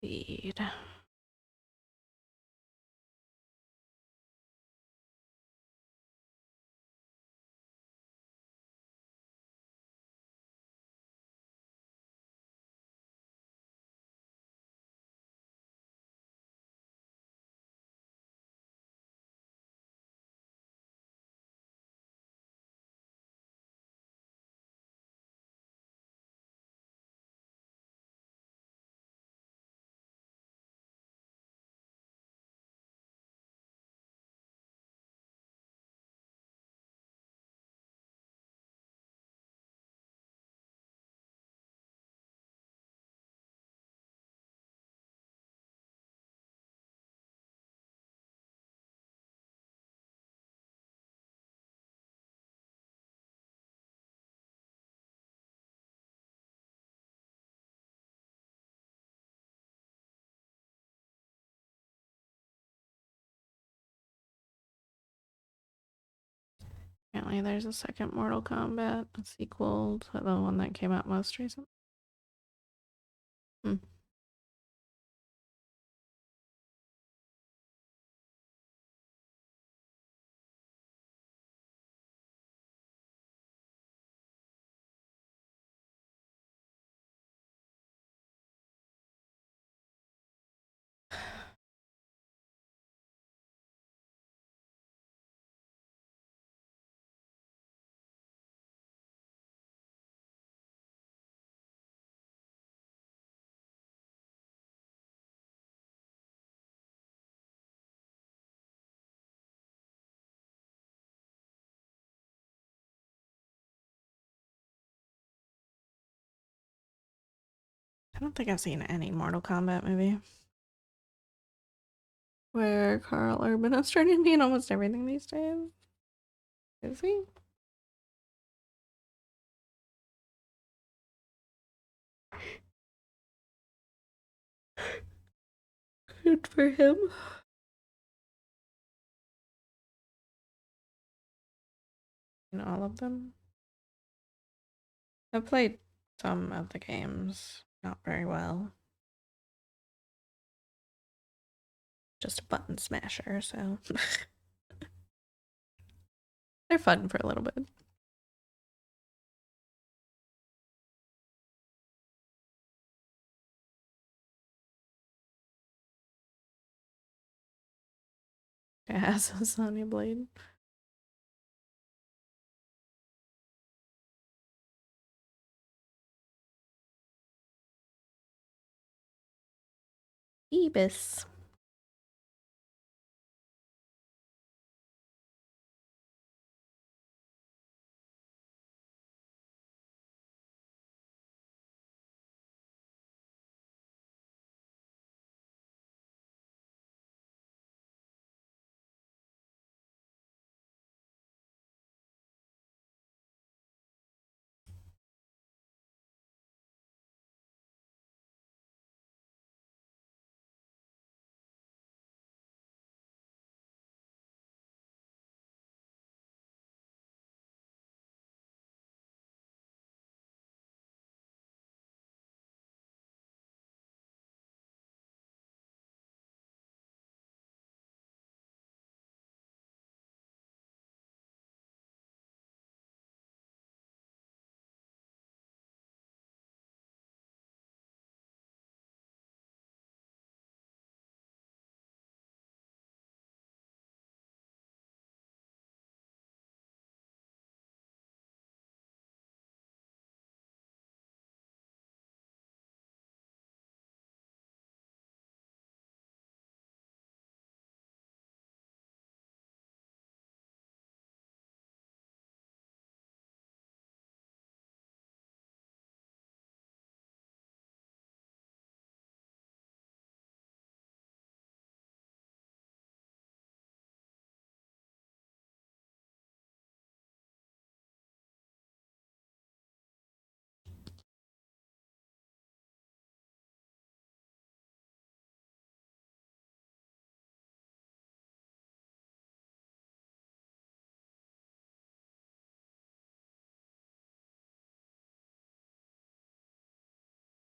A: speed. Apparently there's a second Mortal Kombat, a sequel to the one that came out most recent. Hmm. I don't think I've seen any Mortal Kombat movie where Carl Urban is trying to be in almost everything these days. Is he? Good for him. In all of them. I've played some of the games, not very well. Just a button smasher, so they're fun for a little bit. It has a Sonya Blade. Ebis.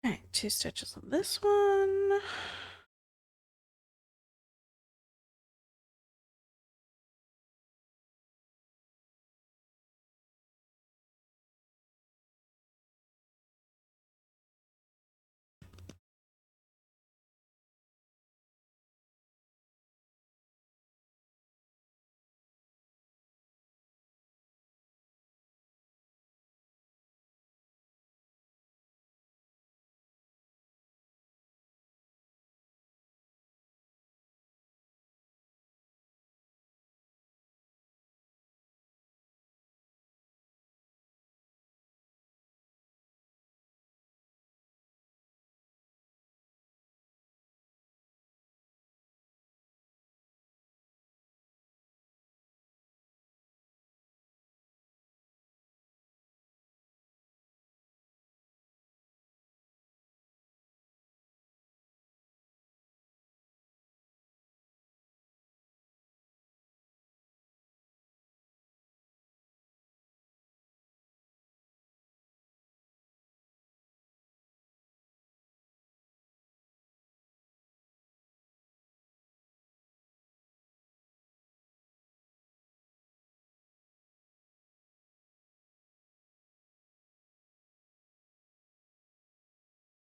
A: Alright, 2 stitches on this one.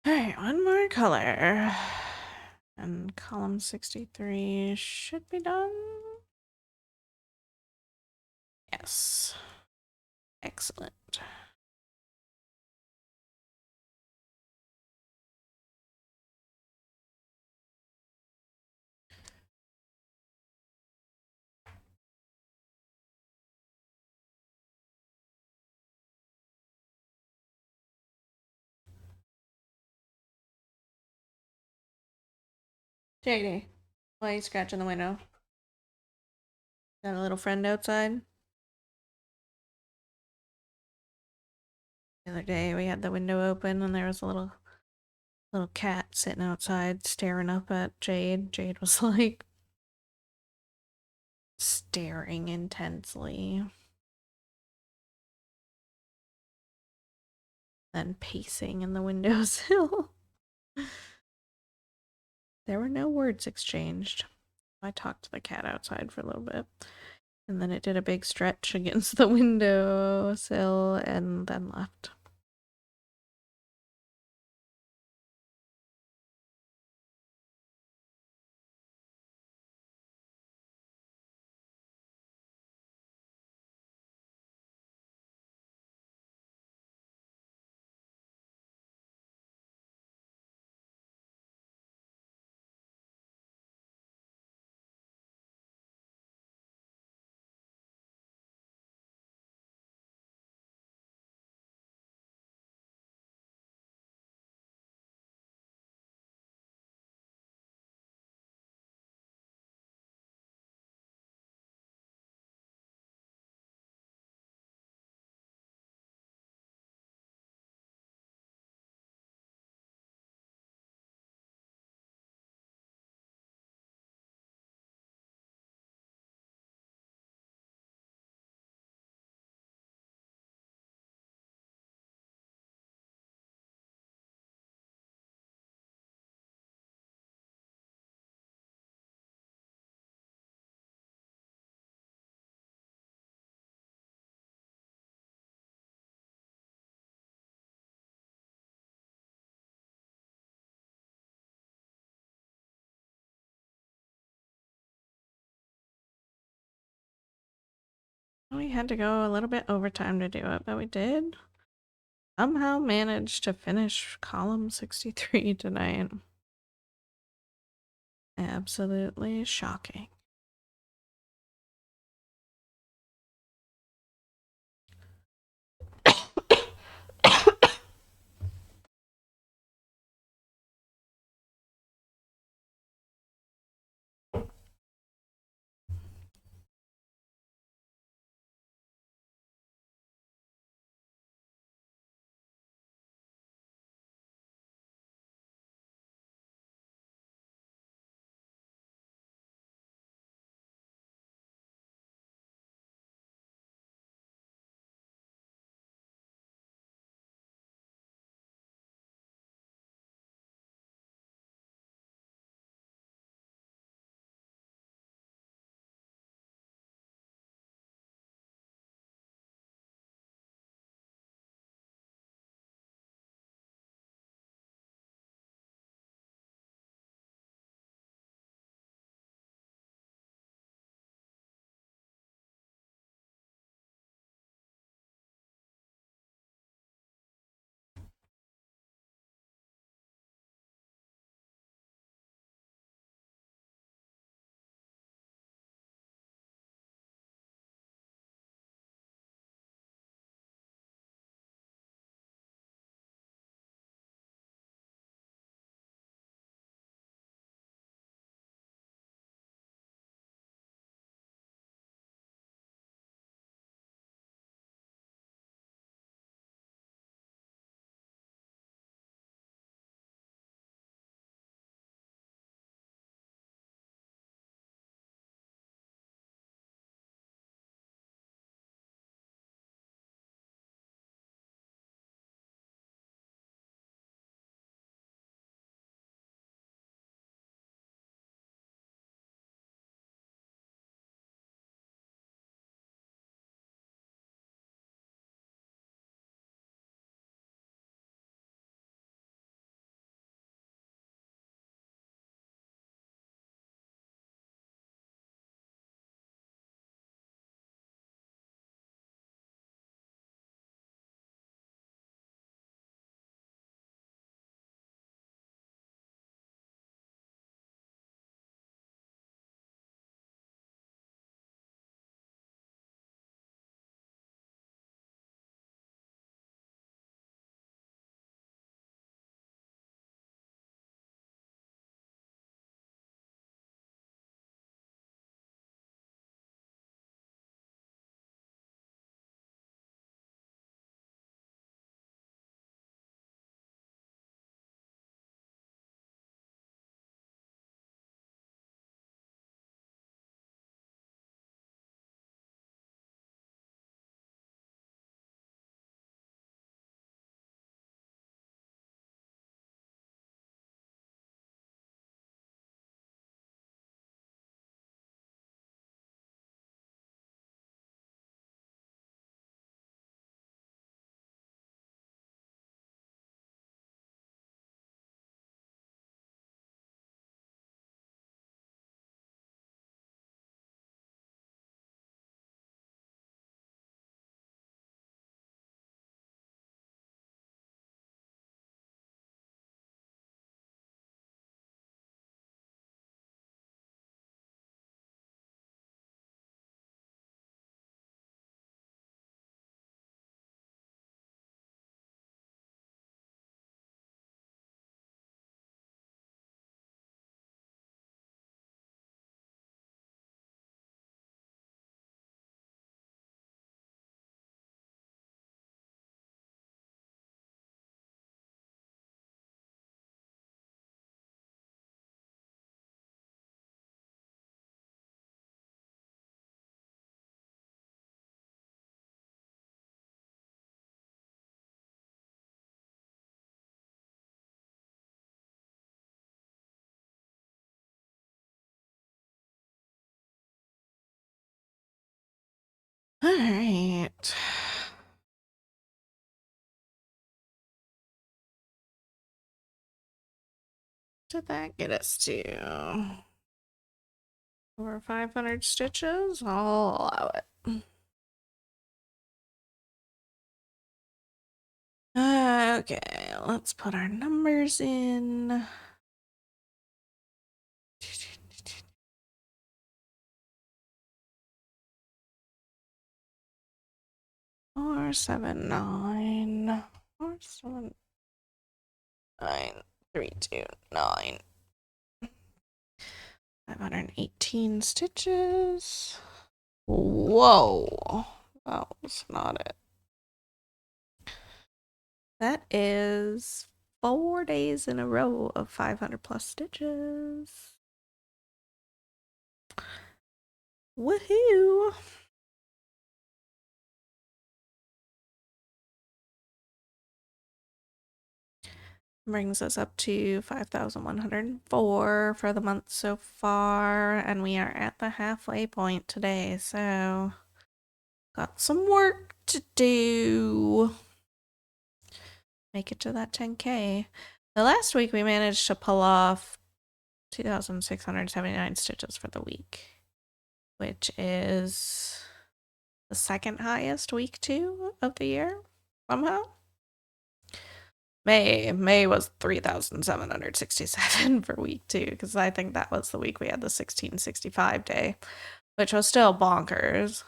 A: All right, one more color. And column 63 should be done. Yes. Excellent. JD, why are you scratching the window? Got a little friend outside? The other day we had the window open and there was a little cat sitting outside staring up at Jade. Jade was like staring intensely, then pacing in the windowsill. There were no words exchanged. I talked to the cat outside for a little bit, and then it did a big stretch against the windowsill and then left. We had to go a little bit overtime to do it, but we did somehow manage to finish column 63 tonight. Absolutely shocking. did that get us to? Over 500 stitches? I'll allow it. Okay, let's put our numbers in. 479 479 329 518 stitches. Whoa, that was not it. That is 4 days in a row of 500 plus stitches. Woohoo! Brings us up to 5,104 for the month so far, and we are at the halfway point today, so got some work to do. Make it to that 10K. The last week we managed to pull off 2,679 stitches for the week, which is the second highest week 2 of the year somehow. May was 3,767 for week 2, because I think that was the week we had the 1665 day, which was still bonkers.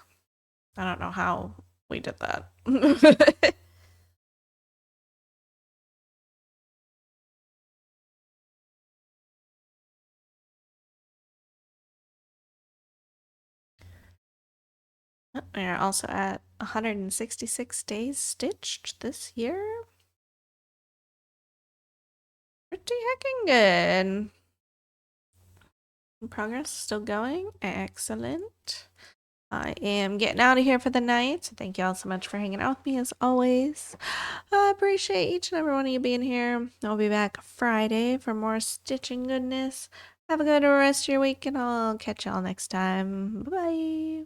A: I don't know how we did that. We are also at 166 days stitched this year. Pretty heckin' good. Progress still going. Excellent. I am getting out of here for the night. So thank you all so much for hanging out with me as always. I appreciate each and every one of you being here. I'll be back Friday for more stitching goodness. Have a good rest of your week, and I'll catch y'all next time. Bye-bye.